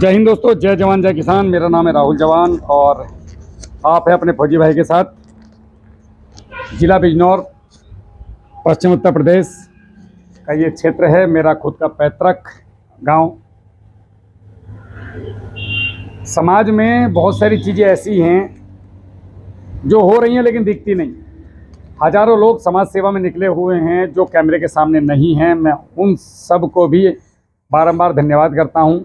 जय हिंद दोस्तों, जय जवान जय किसान। मेरा नाम है राहुल जवान और आप हैं अपने फौजी भाई के साथ। जिला बिजनौर, पश्चिम उत्तर प्रदेश का ये क्षेत्र है, मेरा खुद का पैतृक गांव। समाज में बहुत सारी चीज़ें ऐसी हैं जो हो रही हैं लेकिन दिखती नहीं। हजारों लोग समाज सेवा में निकले हुए हैं जो कैमरे के सामने नहीं हैं। मैं उन सब को भी बारंबार धन्यवाद करता हूं।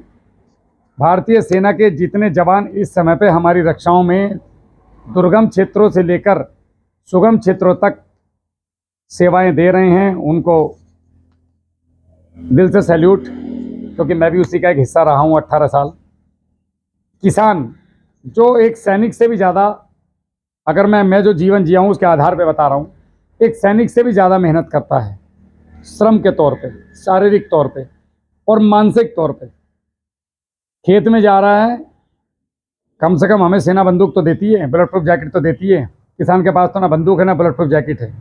भारतीय सेना के जितने जवान इस समय पे हमारी रक्षाओं में दुर्गम क्षेत्रों से लेकर सुगम क्षेत्रों तक सेवाएं दे रहे हैं, उनको दिल से सैल्यूट, क्योंकि मैं भी उसी का एक हिस्सा रहा हूं 18 साल। किसान जो एक सैनिक से भी ज़्यादा, अगर मैं जो जीवन जिया हूँ उसके आधार पे बता रहा हूँ, एक सैनिक से भी ज़्यादा मेहनत करता है, श्रम के तौर पे, शारीरिक तौर पे और मानसिक तौर पे। खेत में जा रहा है, कम से कम हमें सेना बंदूक तो देती है, बुलेट प्रूफ जैकेट तो देती है। किसान के पास तो ना बंदूक है ना बुलेट प्रूफ जैकेट है।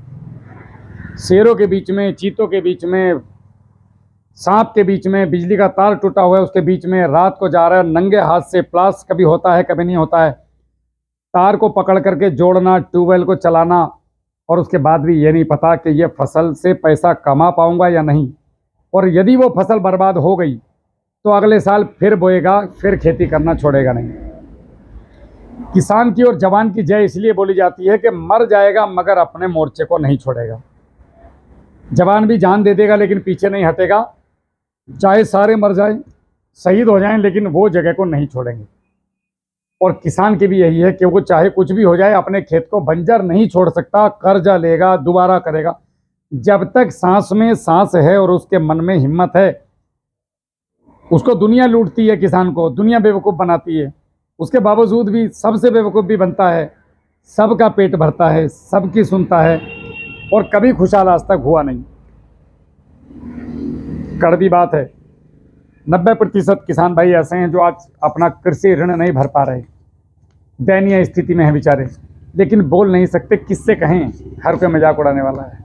शेरों के बीच में, चीतों के बीच में, सांप के बीच में, बिजली का तार टूटा हुआ है उसके बीच में रात को जा रहा है नंगे हाथ से। प्लास कभी होता है कभी नहीं होता है, तार को पकड़ करके जोड़ना, ट्यूबवेल को चलाना, और उसके बाद भी ये नहीं पता कि ये फसल से पैसा कमा पाऊंगा या नहीं। और यदि वो फसल बर्बाद हो गई तो अगले साल फिर बोएगा, फिर खेती करना छोड़ेगा नहीं। किसान की और जवान की जय इसलिए बोली जाती है कि मर जाएगा मगर अपने मोर्चे को नहीं छोड़ेगा। जवान भी जान दे देगा लेकिन पीछे नहीं हटेगा, चाहे सारे मर जाएं, शहीद हो जाएं, लेकिन वो जगह को नहीं छोड़ेंगे। और किसान की भी यही है कि वो चाहे कुछ भी हो जाए अपने खेत को बंजर नहीं छोड़ सकता। कर्जा लेगा, दोबारा करेगा। जब तक सांस में सांस है और उसके मन में हिम्मत है, उसको दुनिया लूटती है, किसान को दुनिया बेवकूफ़ बनाती है, उसके बावजूद भी सबसे बेवकूफ़ भी बनता है, सबका पेट भरता है, सबकी सुनता है और कभी खुशहाल आज तक हुआ नहीं। कड़वी बात है, 90% किसान भाई ऐसे हैं जो आज अपना कृषि ऋण नहीं भर पा रहे, दयनीय स्थिति में हैं बेचारे, लेकिन बोल नहीं सकते, किससे कहें, हर कोई मजाक उड़ाने वाला है।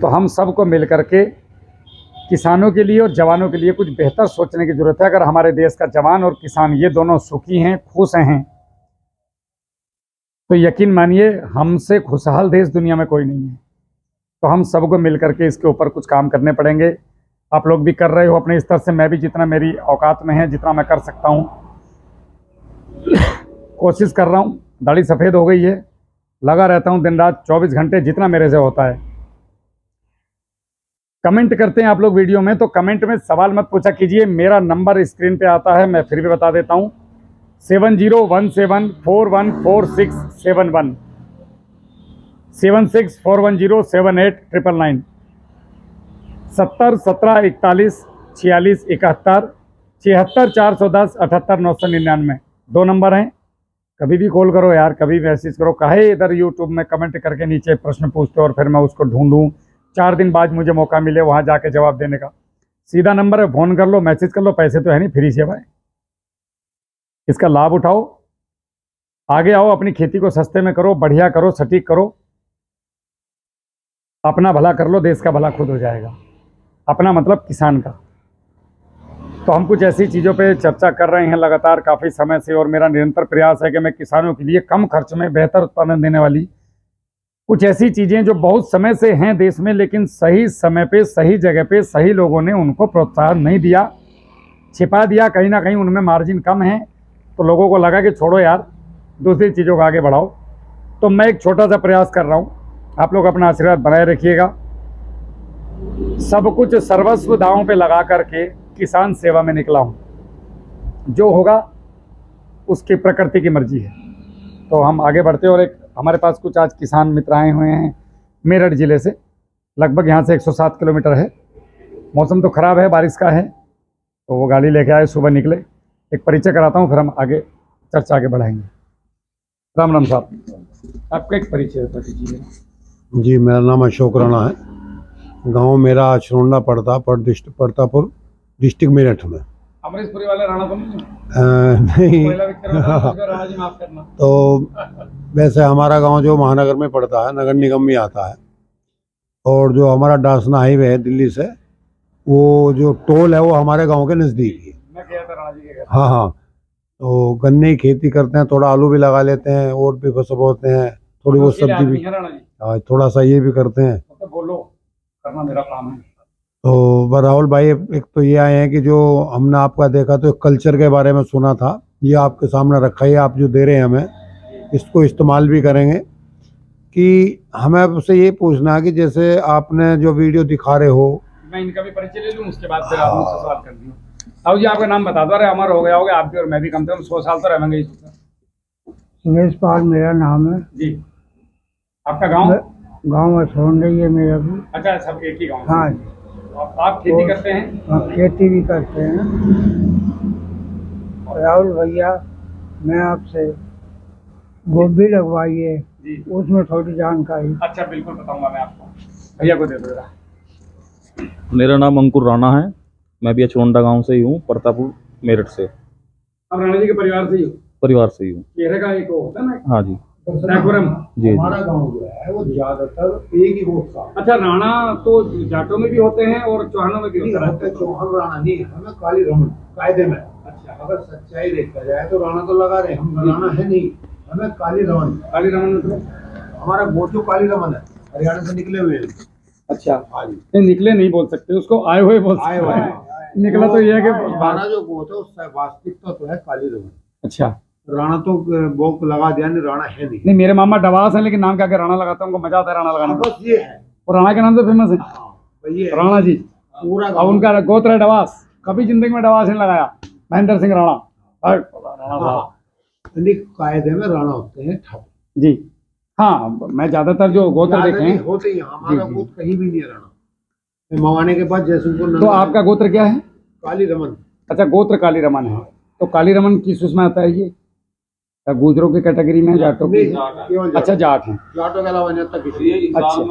तो हम सबको मिल करके किसानों के लिए और जवानों के लिए कुछ बेहतर सोचने की ज़रूरत है। अगर हमारे देश का जवान और किसान ये दोनों सुखी हैं, खुश हैं, तो यकीन मानिए हमसे खुशहाल देश दुनिया में कोई नहीं है। तो हम सबको मिल करके इसके ऊपर कुछ काम करने पड़ेंगे। आप लोग भी कर रहे हो अपने स्तर से, मैं भी जितना मेरी औकात में है, जितना मैं कर सकता हूँ कोशिश कर रहा हूँ। दाढ़ी सफ़ेद हो गई है, लगा रहता हूँ दिन रात 24 घंटे, जितना मेरे से होता है। कमेंट करते हैं आप लोग वीडियो में, तो कमेंट में सवाल मत पूछा कीजिए। मेरा नंबर स्क्रीन पे आता है, मैं फिर भी बता देता हूँ, 7017414671, 7641078999, 70 17 41 46 71, 76 410 78 999। 2 नंबर हैं, कभी भी कॉल करो यार, कभी मैसेज करो। काहे इधर यूट्यूब में कमेंट करके नीचे प्रश्न पूछते हो और फिर मैं उसको ढूंढूं, 4 दिन बाद मुझे मौका मिले वहाँ जाके जवाब देने का। सीधा नंबर है, फ़ोन कर लो, मैसेज कर लो, पैसे तो है नहीं, फ्री सेवा है। इसका लाभ उठाओ, आगे आओ, अपनी खेती को सस्ते में करो, बढ़िया करो, सटीक करो, अपना भला कर लो, देश का भला खुद हो जाएगा। अपना मतलब किसान का। तो हम कुछ ऐसी चीज़ों पे चर्चा कर रहे हैं लगातार काफ़ी समय से, और मेरा निरंतर प्रयास है कि मैं किसानों के लिए कम खर्च में बेहतर उत्पादन देने वाली कुछ ऐसी चीज़ें जो बहुत समय से हैं देश में, लेकिन सही समय पे, सही जगह पे, सही लोगों ने उनको प्रोत्साहन नहीं दिया, छिपा दिया, कहीं ना कहीं उनमें मार्जिन कम है, तो लोगों को लगा कि छोड़ो यार, दूसरी चीज़ों को आगे बढ़ाओ। तो मैं एक छोटा सा प्रयास कर रहा हूँ, आप लोग अपना आशीर्वाद बनाए रखिएगा। सब कुछ सर्वस्व दांव पे लगा करके किसान सेवा में निकला हूँ, जो होगा उसकी प्रकृति की मर्जी है। तो हम आगे बढ़ते हैं। और एक हमारे पास कुछ आज किसान मित्र आए हुए हैं मेरठ ज़िले से, लगभग यहाँ से 107 किलोमीटर है। मौसम तो ख़राब है, बारिश का है, तो वो गाड़ी लेके आए, सुबह निकले। एक परिचय कराता हूँ, फिर हम आगे चर्चा आगे बढ़ाएंगे। राम राम साहब, आपका एक परिचय बता दीजिए। जी, मेरा नाम अशोक राणा है। गांव मेरा छरोंडा परतापुर, डिस्ट्रिक्ट मेरठ में। अमरीशपुरी वाले राणा तो नहीं? नहीं राणा जी माफ करना। तो वैसे हमारा गांव जो महानगर में पड़ता है, नगर निगम में आता है, और जो हमारा डासना हाईवे है दिल्ली से, वो जो टोल है वो हमारे गांव के नज़दीक ही है। मैं गया था राणा जी के घर। हाँ हाँ, तो गन्ने की खेती करते हैं, थोड़ा आलू भी लगा लेते हैं और भी फसल बोते हैं, थोड़ी बहुत उसके लिए सब्जी आदमी भी। है राणा जी, हाँ, थोड़ा सा ये भी करते हैं। तो बोलो, करना मेरा काम है। तो राहुल भाई, एक तो ये आए हैं कि जो हमने आपका देखा तो कल्चर के बारे में सुना था, ये आपके सामने रखा है, आप जो दे रहे हैं हमें, इसको इस्तेमाल भी करेंगे। कि हमें आपसे ये पूछना है कि जैसे आपने जो वीडियो दिखा रहे हो, मैं इनका भी परिचय ले लूँ, उसके बाद फिर आप मुझसे सवाल कर दियो। अब जी आपका नाम बता दो, अरे अमर हो गया होगा आप भी और मैं भी, कम से कम 100 साल तो रहेंगे इस ऊपर। सुरेश पाल मेरा नाम है। जी, आपका गांव? गांव असोंडई है मेरा भी। अच्छा, सब एक ही गांव? हाँ, आप खेती करते हैं? हम खेती भी करते हैं। राहुल भैया, मैं आपसे गोभी लगवाइए, जी, उसमें थोड़ी जानकारी। अच्छा बिल्कुल बताऊंगा मैं आपको। भैया को दे दो जरा। मेरा नाम अंकुर राणा है, मैं भी अचरोंडा गांव से ही हूँ, प्रतापपुर मेरठ से, अब राणा जी के परिवार से ही हो? परिवार से ही हूँ। चेहरे का एक वो होता है ना, हाँ जी टैगोरम। जी जी। हमारा गांव जो है वो ज्यादातर एक ही गोत्र का अच्छा, राणा तो जाटों में भी होते हैं और चौहानों में भी नहीं होता होते, है। चौहान राणा नहीं, हमें काली रमन कायदे में। अच्छा, अगर सच्चाई देखा जाए तो राणा तो लगा रहे, हम राणा है नहीं, हमें काली रमन। काली रमन मतलब? हमारा गोत्र जो काली रमन है, हरियाणा से निकले हुए हैं। अच्छा, हाँ जी, नहीं निकले नहीं बोल सकते, उसको आए हुए बोल आए सकते हुए हैं। हैं। निकला तो ये है कि हमारा जो गोत्र है उसका वास्तविकता तो है काली रमन। अच्छा, राणा तो बोक लगा दिया, नहीं राणा है नहीं। नहीं मेरे मामा डवास है, लेकिन नाम क्या के राणा लगाता हूँ, उनको मजा आता है राणा लगाने में। बस ये है, और राणा के नाम से फेमस है ये है। राणा जी। पूरा अब उनका गोत्र है डवास, कभी जिंदगी में डवास नहीं लगाया। महेंद्र सिंह राणा, राणा साहब। कायदे में राणा होते हैं ठाकुर जी। हाँ, मैं ज्यादातर जो गोत्र देखे हैं। होते ही, हमारा जी, जी। गोत्र कहीं भी नहीं है राणा। मवाने के बाद जयसिंहपुर तो आपका गोत्र क्या है? काली रमन। अच्छा, गोत्र काली रमन है। तो काली रमन किस उसमें आता है ये? क्या गुजरों की कैटेगरी में, जाटों की? केवल अच्छा, जाट है। जाटों के अलावा अन्य तक किसी। अच्छा,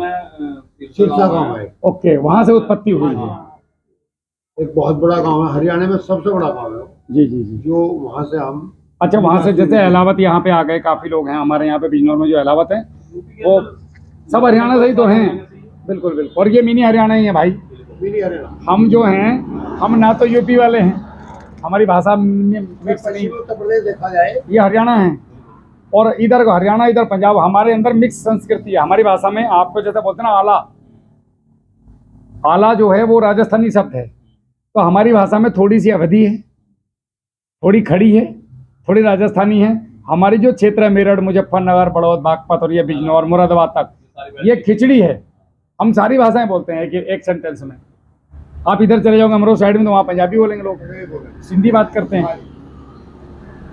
सिरसा गांव है, ओके, वहां से उत्पत्ति हुई है। एक बहुत बड़ा गांव है, हरियाणा में सबसे बड़ा गांव है जी जी जी। जो वहां से हम। अच्छा, वहां से जैसे अहलावत यहाँ पे आ गए, काफी लोग हैं हमारे यहाँ पे बिजनौर में जो अहलावत है, वो सब हरियाणा से ही तो हैं। बिल्कुल बिल्कुल, और ये मिनी हरियाणा ही है भाई। मिनी हरियाणा, हम जो हैं, हम ना तो यूपी वाले हैं, हमारी भाषा मिक्स नहीं, पश्चिमी उत्तर प्रदेश देखा जाए, ये हरियाणा है। और इधर हरियाणा, इधर पंजाब, हमारे अंदर मिक्स संस्कृति है। हमारी भाषा में आपको जैसे बोलते हैं ना आला, आला जो है वो राजस्थानी शब्द है। तो हमारी भाषा में थोड़ी सी अवधि है, थोड़ी खड़ी है, थोड़ी राजस्थानी है। हमारी जो क्षेत्र है, मेरठ, मुजफ्फरनगर, बड़ौद, बागपत और ये बिजनौर, मुरादाबाद तक, ये खिचड़ी है। हम सारी भाषाएं बोलते हैं एक सेंटेंस में। आप इधर चले जाओगे अमरोह साइड में, तो वहाँ पंजाबी बोलेंगे लोग, सिंधी बात करते हैं।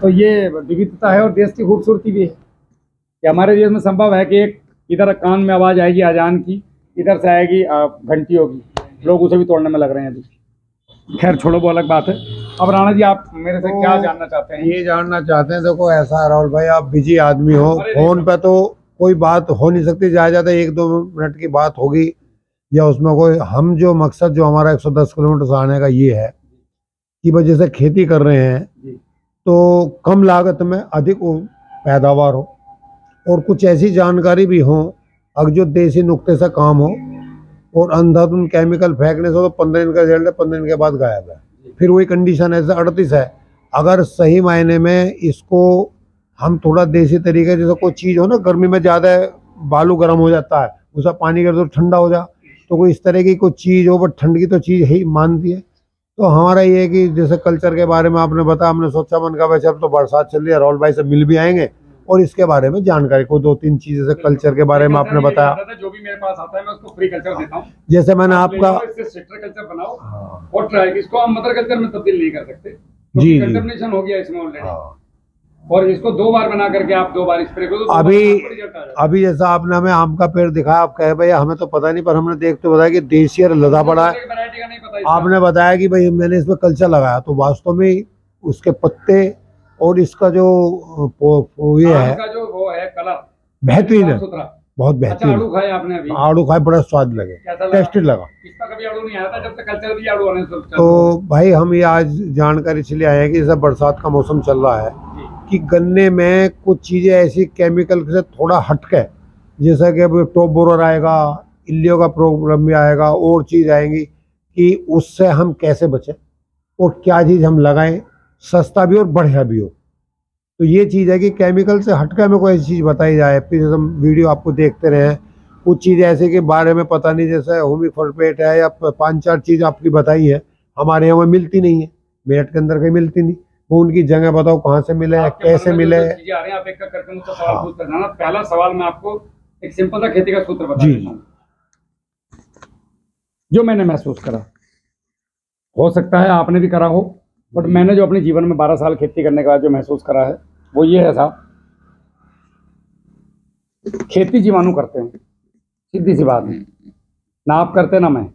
तो ये विविधता है और देश की खूबसूरती भी है कि हमारे देश में संभव है कि एक इधर कान में आवाज़ आएगी अजान की, इधर से आएगी घंटियों की, लोग उसे भी तोड़ने में लग रहे हैं अभी। खैर छोड़ो, वो अलग बात है। अब राणा जी, आप मेरे से क्या जानना चाहते हैं? ये जानना चाहते हैं, देखो ऐसा है राहुल भाई, आप बिजी आदमी हो, फोन पे तो कोई बात हो नहीं सकती, ज्यादा 1-2 मिनट की बात होगी या उसमें कोई, हम जो मकसद जो हमारा 110 किलोमीटर से आने का ये है कि भाई जैसे खेती कर रहे हैं तो कम लागत में अधिक पैदावार हो और कुछ ऐसी जानकारी भी हो अगर जो देसी नुक्ते से काम हो, और अंधाधुन केमिकल फेंकने से तो 15 दिन का रिजल्ट है, 15 दिन के बाद गायब है, फिर वही कंडीशन ऐसे 38 है। अगर सही मायने में इसको हम थोड़ा देसी तरीके, जैसे कोई चीज़ हो ना, गर्मी में ज़्यादा बालू गर्म हो जाता है, उसका पानी कर दो ठंडा हो जा, तो कोई इस तरह की कोई चीज़ हो, बट ठंड की तो चीज़ ही मानती है। तो हमारा ये है कि जैसे कल्चर के बारे में आपने बताया, हमने सोचा मन का वैसे अब तो बरसात चल रही है, राहुल भाई से मिल भी आएंगे और इसके बारे में जानकारी को 2-3 चीज़ जैसे कल्चर के बारे में आपने बताया, जो भी मेरे पास आता है मैं उसको फ्री कल्चर देता हूँ। जैसे मैंने आपका इससे स्ट्रक्चर कल्चर बनाओ और ट्राई, इसको हम मदर कल्चर में तब्दील नहीं कर सकते, जी। कंटेमिनेशन हो गया इसमें ऑलरेडी। और इसको 2 बार बना करके आप 2 बार स्प्रे करो तो अभी जैसा आपने हमें आम का पेड़ दिखाया, आप कहे भैया हमें तो पता नहीं, पर हमने देख तो बताया कि देसी और लदा पड़ा है, वैरायटी का नहीं पता। आपने बताया कि भाई मैंने इसमें कल्चर लगाया, तो वास्तव में उसके पत्ते और इसका जो ये है, का जो वो है कलर बेहतरीन है, बहुत अच्छा, बेहतरीन। आड़ू खाए आपने अभी? आड़ू खाए, बड़ा स्वाद लगे, टेस्टी लगा। इसका कभी आड़ू नहीं आया था जब तक कल्चर भी आड़ू आने से। तो भाई हम ये आज जानकारी इसलिए आए हैं कि जैसे बरसात का मौसम चल रहा है कि गन्ने में कुछ चीज़ें ऐसी केमिकल से थोड़ा हटके, जैसा कि अब टॉप बोरर आएगा, इल्लियो का प्रॉब्लम भी आएगा और चीज़ आएंगी, कि उससे हम कैसे बचें। और क्या चीज़ हम लगाएं सस्ता भी और बढ़िया भी हो। तो ये चीज़ है कि केमिकल से हटकर हमें कोई ऐसी चीज़ बताई जाए। फिर हम वीडियो आपको देखते रहे, कुछ चीज़ ऐसे के बारे में पता नहीं, जैसे होमी फॉस्फेट है या 5-4 चीज़ आपकी बताई है, हमारे यहाँ में मिलती नहीं है, मेरठ के अंदर कहीं मिलती नहीं। वो उनकी जगह बताओ कहाँ से मिले, आपके कैसे मन में जो मिले। जो चीजें आ रही हैं आप एक एक करके मुझसे सवाल हाँ। पूछते जाना। पहला सवाल मैं आपको एक सिंपल सा खेती का सूत्र बता जी। देता हूँ जो मैंने महसूस करा। हो सकता है आपने भी करा हो, बट मैंने जो अपने जीवन में 12 साल खेती करने के बाद जो महसूस करा है वो ये है साहब, खेती जीवाणु करते हैं, सीधी सी बात है। ना आप करते ना मैं,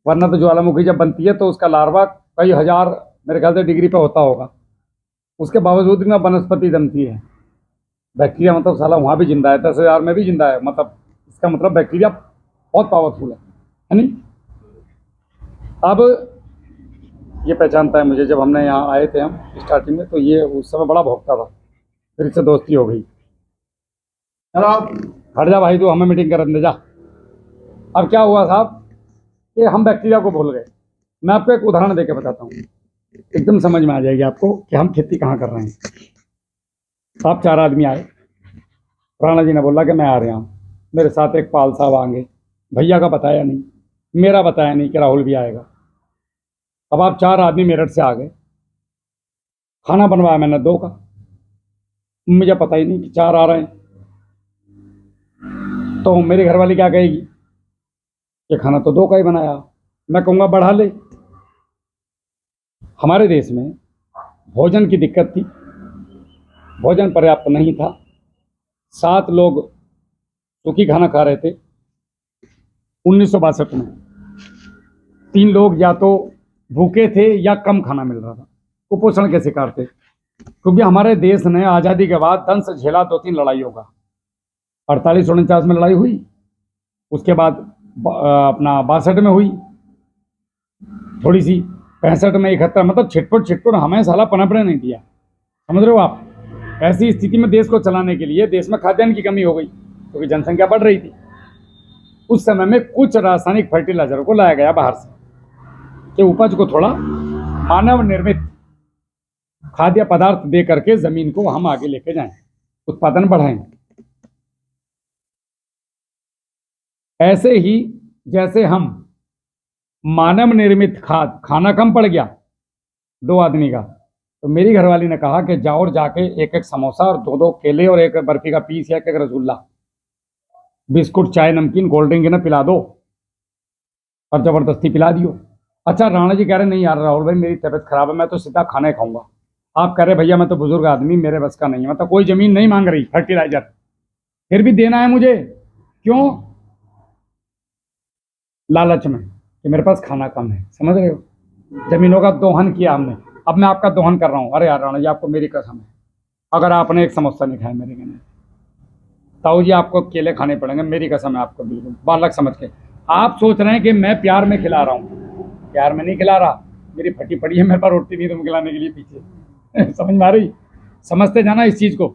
वरना तो ज्वालामुखी जब बनती है तो उसका लार्वा कई हजार मेरे ख्याल से डिग्री पे होता होगा, उसके बावजूद भी वनस्पति जमती है। बैक्टीरिया मतलब साला वहाँ भी जिंदा है, 10,000 में भी जिंदा है, मतलब इसका मतलब बैक्टीरिया बहुत पावरफुल है नहीं। अब ये पहचानता है मुझे, जब हमने यहाँ आए थे हम स्टार्टिंग में, तो ये उस समय बड़ा भौंकता था, फिर इससे दोस्ती हो गई। चलो हट जा भाई, तू हमें मीटिंग करने दे जा। अब क्या हुआ साहब कि हम बैक्टीरिया को भूल गए। मैं आपको एक उदाहरण देके बताता हूँ, एकदम समझ में आ जाएगी आपको कि हम खेती कहाँ कर रहे हैं। आप 4 आदमी आए, राणा जी ने बोला कि मैं आ रहा हूँ, मेरे साथ एक पाल साहब आएंगे, भैया का बताया नहीं, मेरा बताया नहीं कि राहुल भी आएगा। अब आप 4 आदमी मेरठ से आ गए, खाना बनवाया मैंने 2 का, मुझे पता ही नहीं कि 4 आ रहे हैं। तो मेरी घरवाली क्या कहेगी कि खाना तो 2 का ही बनाया। मैं कहूँगा बढ़ा ले। हमारे देश में भोजन की दिक्कत थी, भोजन पर्याप्त नहीं था, 7 लोग सूखी खाना खा रहे थे 1962 में। 3 लोग या तो भूखे थे या कम खाना मिल रहा था, कुपोषण के शिकार थे। क्योंकि हमारे देश ने आज़ादी के बाद दंश झेला 2-3 लड़ाइयों का। 48-49 में लड़ाई हुई, उसके बाद अपना 62 में हुई थोड़ी सी, 65 में 71, मतलब छिटपुट हमें साला पनपने नहीं दिया। समझ रहे हो आप। ऐसी स्थिति में देश को चलाने के लिए देश में खाद्यान्न की कमी हो गई क्योंकि जनसंख्या बढ़ रही थी। उस समय में कुछ रासायनिक फर्टिलाइजर को लाया गया बाहर से कि उपज को थोड़ा मानव निर्मित खाद्य पदार्थ दे करके जमीन को हम आगे लेके जाएं, उत्पादन बढ़ाएं। ऐसे ही जैसे हम मानव निर्मित खाना कम पड़ गया 2 आदमी का, तो मेरी घरवाली ने कहा कि जाओ और जाके एक एक समोसा और 2-2 केले और एक बर्फी का पीस या एक रसगुल्ला, बिस्कुट, चाय, नमकीन, कोल्ड ड्रिंक ना पिला दो, और जबरदस्ती पिला दियो। अच्छा राणा जी कह रहे नहीं यार राहुल भाई मेरी तबीयत खराब है, मैं तो सीधा खाना ही खाऊंगा। आप कह रहे भैया मैं तो बुजुर्ग आदमी, मेरे बस का नहीं है, मतलब कोई जमीन नहीं मांग रही फर्टिलाइजर, फिर भी देना है मुझे। क्यों? लालच में कि मेरे पास खाना कम है। समझ रहे हो। जमीनों का दोहन किया हमने। अब मैं आपका दोहन कर रहा हूँ। अरे यार राणा जी आपको मेरी कसम है, अगर आपने एक समोसा नहीं खाया मेरे कहने, ताऊ जी आपको केले खाने पड़ेंगे, मेरी कसम है आपको, बिल्कुल बालक समझ के। आप सोच रहे हैं कि मैं प्यार में खिला रहा हूँ, प्यार में नहीं खिला रहा। मेरी फटी पड़ी है, मेरे पास रोटी नहीं तुम खिलाने के लिए पीछे। समझ में आ रही? समझते जाना इस चीज को।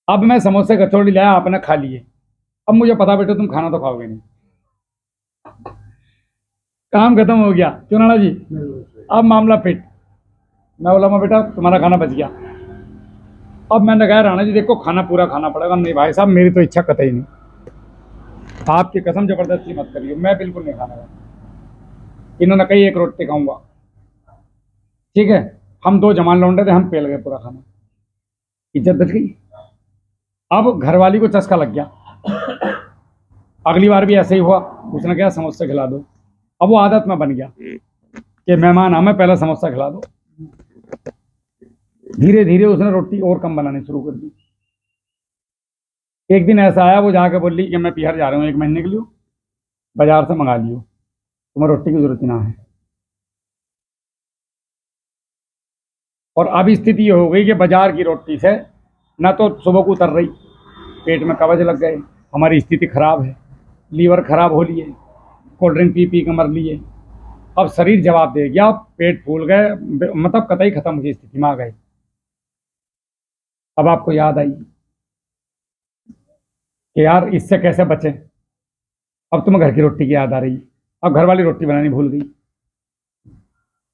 अब मैं समोसे कचौड़ी लाया, आपने खा लिए, अब मुझे पता बेटा तुम खाना तो खाओगे नहीं, काम खत्म हो गया। क्यों राणा जी? अब मामला फिट। मैं बोला मैं बेटा तुम्हारा खाना बच गया। अब मैंने कहा राणा जी देखो खाना पूरा खाना पड़ेगा। नहीं भाई साहब मेरी तो इच्छा कतई नहीं, आपकी कसम जबरदस्ती मत करिए, मैं बिल्कुल नहीं खाने वाला। इन्होंने कही 1 रोटी खाऊंगा, ठीक है। हम 2 जवान लौंडे थे, हम पेल गए पूरा खाना, इज्जत बच गई। अब घरवाली को चस्का लग गया, अगली बार भी ऐसे ही हुआ, उसने कहा समोसा खिला दो। अब वो आदत में बन गया कि मेहमान हमें पहले समोसा खिला दो। धीरे धीरे उसने रोटी और कम बनानी शुरू कर दी। एक दिन ऐसा आया, वो जाके बोली कि मैं बिहार जा रहा हूँ 1 महीने के लिए, बाजार से मंगा लियो, तुम्हें रोटी की जरूरत ना है। और अब स्थिति ये हो गई कि बाजार की रोटी से ना तो सुबह को उतर रही, पेट में कवज लग गए, हमारी स्थिति खराब है, लीवर खराब हो लिए, कोल्ड ड्रिंक पी पी के मर लिए। अब शरीर जवाब दे गया, पेट फूल गए, मतलब कतई खत्म की स्थिति में आ गए। अब आपको याद आई कि यार इससे कैसे बचें। अब तुम्हें घर की रोटी की याद आ रही, अब घर वाली रोटी बनानी भूल गई।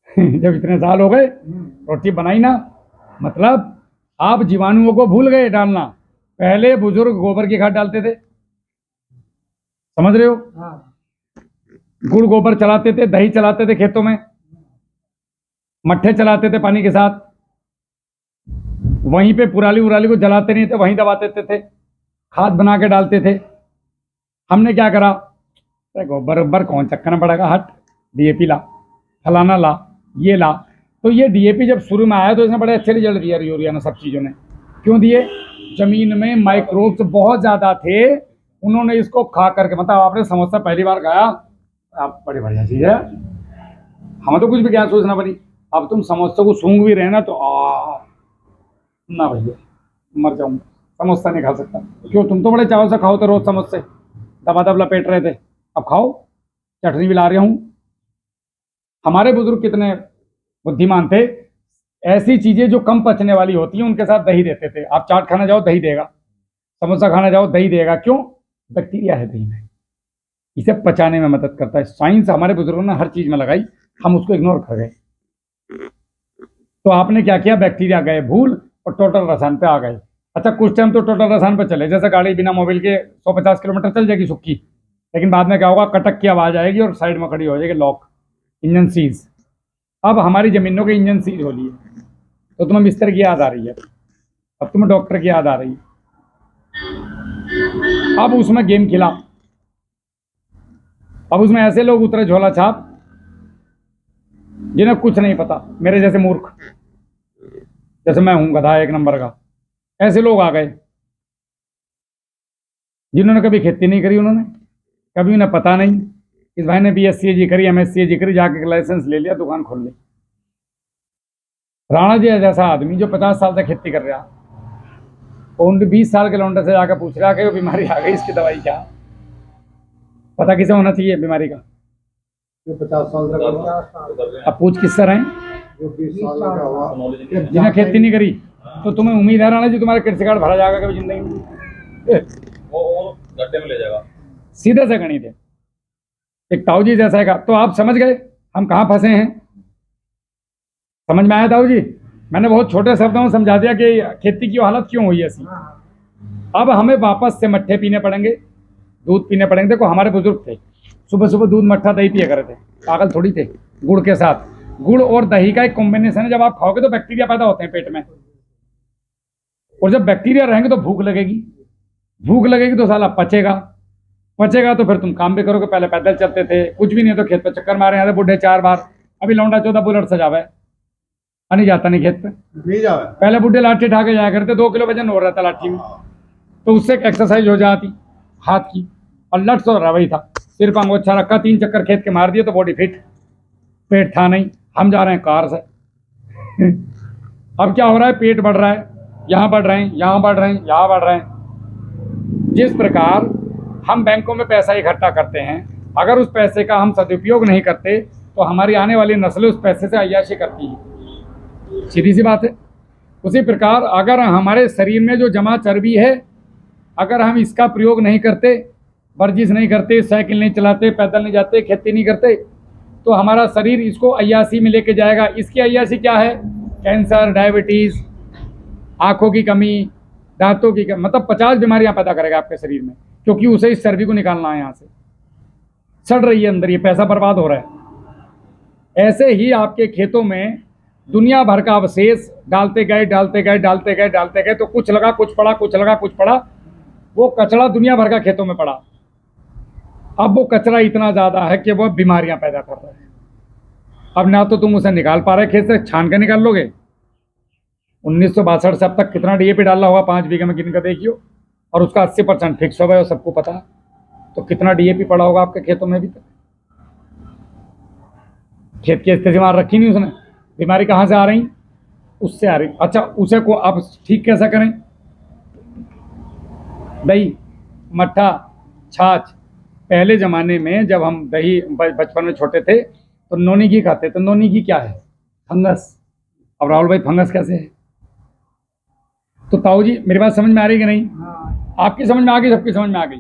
जब इतने साल हो गए रोटी बनाई ना, मतलब आप जीवाणुओं को भूल गए डालना। पहले बुजुर्ग गोबर की खाद डालते थे, समझ रहे हो, हाँ, गुड़ गोबर चलाते थे, दही चलाते थे खेतों में, मट्ठे चलाते थे पानी के साथ, वहीं पे पुराली उराली को जलाते नहीं थे, वहीं दबा देते थे, खाद बना के डालते थे। हमने क्या करा, अरे गोबर वब्बर कौन चक्कर में पड़ेगा, हट डीएपी ला, फलाना ला, ये ला। तो ये डीएपी जब शुरू में आया तो इसने बड़े अच्छे रिजल्ट दिया, यूरिया ने, सब चीज़ों ने। क्यों दिए, जमीन में माइक्रोब्स बहुत ज़्यादा थे, उन्होंने इसको खा करके, मतलब आपने समोसा पहली बार खाया, आप बड़ी बढ़िया चीज़ है, हमें तो कुछ भी क्या सोचना पड़ी। अब तुम समोसे को सूंघ भी रहे ना तो ना भैया मर जाऊंगा, समोसा नहीं खा सकता। क्यों, तुम तो बड़े चाव से खाओ तो रोज समोसे, दबा दब लपेट रहे थे, अब खाओ, चटनी भी ला रहा हूँ। हमारे बुजुर्ग कितने बुद्धिमान थे, ऐसी चीजें जो कम पचने वाली होती हैं उनके साथ दही देते थे। आप चाट खाना जाओ दही देगा, समोसा खाना जाओ दही देगा। क्यों, बैक्टीरिया है दही में, इसे पचाने में मदद करता है। साइंस हमारे बुजुर्गों ने हर चीज में लगाई, हम उसको इग्नोर कर गए। तो आपने क्या किया, बैक्टीरिया गए भूल और टोटल रसायन पे आ गए। अच्छा कुछ टाइम तो टोटल रसायन पे चले, जैसे गाड़ी बिना मोबाइल के 150 किलोमीटर चल जाएगी सुक्की, लेकिन बाद में क्या होगा, कटक की आवाज आएगी और साइड में खड़ी हो जाएगी, लॉक, इंजन सीज। अब हमारी जमीनों के इंजन सीज हो लिए, तो तुम्हें बिस्तर की याद आ रही है, अब तुम्हें डॉक्टर की याद आ रही है। अब उसमें गेम खिला, अब उसमें ऐसे लोग उतरे झोला छाप जिन्हें कुछ नहीं पता, मेरे जैसे मूर्ख, जैसे मैं हूं गधा एक नंबर का, ऐसे लोग आ गए जिन्होंने कभी खेती नहीं करी, उन्होंने कभी, उन्हें पता नहीं। इस भाई ने BSc करी, MSc करी, जाके लाइसेंस ले लिया, दुकान खोल ली। राणा जी जैसा आदमी जो 50 साल तक खेती कर रहा, उन 20 साल के लौंडे से जाकर पूछ रहा कि वो बीमारी आ गई, इसकी दवाई क्या, पता किसे होना चाहिए बीमारी का, जो 50 साल तक, अब पूछ किससे रहे, जो 20 साल का हुआ, जिन्हें खेती नहीं करी। तो तुम्हें उम्मीद है राणा जी तुम्हारा कृषि कार्ड भरा जाएगा कभी जिंदगी में, वो गड्ढे में ले जाएगा, सीधे से गणित है, एक ताऊ जी जैसा है। तो आप समझ गए हम कहाँ फंसे हैं, समझ में आया ताऊ जी, मैंने बहुत छोटे शब्दों में समझा दिया कि खेती की हालत क्यों हुई ऐसी। अब हमें वापस से मट्ठे पीने पड़ेंगे, दूध पीने पड़ेंगे। देखो हमारे बुजुर्ग थे, सुबह सुबह दूध मट्ठा दही पिया करते थे, पागल थोड़ी थे। गुड़ के साथ, गुड़ और दही का एक कॉम्बिनेशन है, जब आप खाओगे तो बैक्टीरिया पैदा होते हैं पेट में, और जब बैक्टीरिया रहेंगे तो भूख लगेगी, भूख लगेगी तो साला पचेगा, पचेगा तो फिर तुम काम भी करोगे। पहले पैदल चलते थे, कुछ भी नहीं तो खेत पे चक्कर मारे आते बुढ़े 4 बार। अभी लौंडा 14 बुलेट सजावे, नहीं जाता नहीं खेत पे। नहीं जावे, पहले बुढ़े लाठी उठा के जाया करते, 2 किलो वजन हो रहा था लाठी में, तो उससे एक एक्सरसाइज हो जाती हाथ की, और लट सो रहा वही था, सिर पर अंगोछा रखा, 3 चक्कर खेत के मार दिए तो बॉडी फिट, पेट था नहीं। हम जा रहे हैं कार से अब क्या हो रहा है, पेट बढ़ रहा है, यहाँ बढ़ रहे हैं, यहाँ बढ़ रहे हैं, यहाँ बढ़ रहे हैं। जिस प्रकार हम बैंकों में पैसा इकट्ठा करते हैं, अगर उस पैसे का हम सदुपयोग नहीं करते तो हमारी आने वाली नस्लें उस पैसे से अय्याशी करती हैं, सीधी सी बात है। उसी प्रकार अगर हमारे शरीर में जो जमा चर्बी है, अगर हम इसका प्रयोग नहीं करते, वर्जिश नहीं करते, साइकिल नहीं चलाते, पैदल नहीं जाते, खेती नहीं करते, तो हमारा शरीर इसको अय्याशी में लेके जाएगा। इसकी अय्याशी क्या है, कैंसर, डायबिटीज़, आँखों की कमी, दांतों की कमी, मतलब 50 बीमारियां पैदा करेगा आपके शरीर में, क्योंकि उसे इस चर्बी को निकालना है, यहाँ से सड़ रही है अंदर, ये पैसा बर्बाद हो रहा है। ऐसे ही आपके खेतों में दुनिया भर का अवशेष डालते गए डालते गए डालते गए डालते गए, तो कुछ लगा कुछ पड़ा, कुछ लगा कुछ पड़ा, वो कचरा दुनिया भर का खेतों में पड़ा। अब वो कचरा इतना ज़्यादा है कि वो बीमारियां पैदा कर रहा है। अब ना तो तुम उसे निकाल पा रहे खेत से, छान के निकाल लोगे। 1962 से अब तक कितना डीएपी डाला होगा 5 बीघे में, गिन कर देखियो, और उसका 80% फिक्स हो गया, सबको पता है। तो कितना डीएपी पड़ा होगा आपके खेतों में अभी तक, खेत की स्थिति मार रखी नहीं उसने। बीमारी कहाँ से आ रही, उससे आ रही। अच्छा उसे को आप ठीक कैसा करें, दही, मट्ठा, छाछ। पहले ज़माने में जब हम दही बचपन में छोटे थे तो नोनी घी खाते, तो नोनी घी क्या है, फंगस। अब राहुल भाई फंगस कैसे है, तो ताऊ जी मेरी बात समझ में आ रही कि नहीं, आपकी समझ में आ गई, सबकी समझ में आ गई।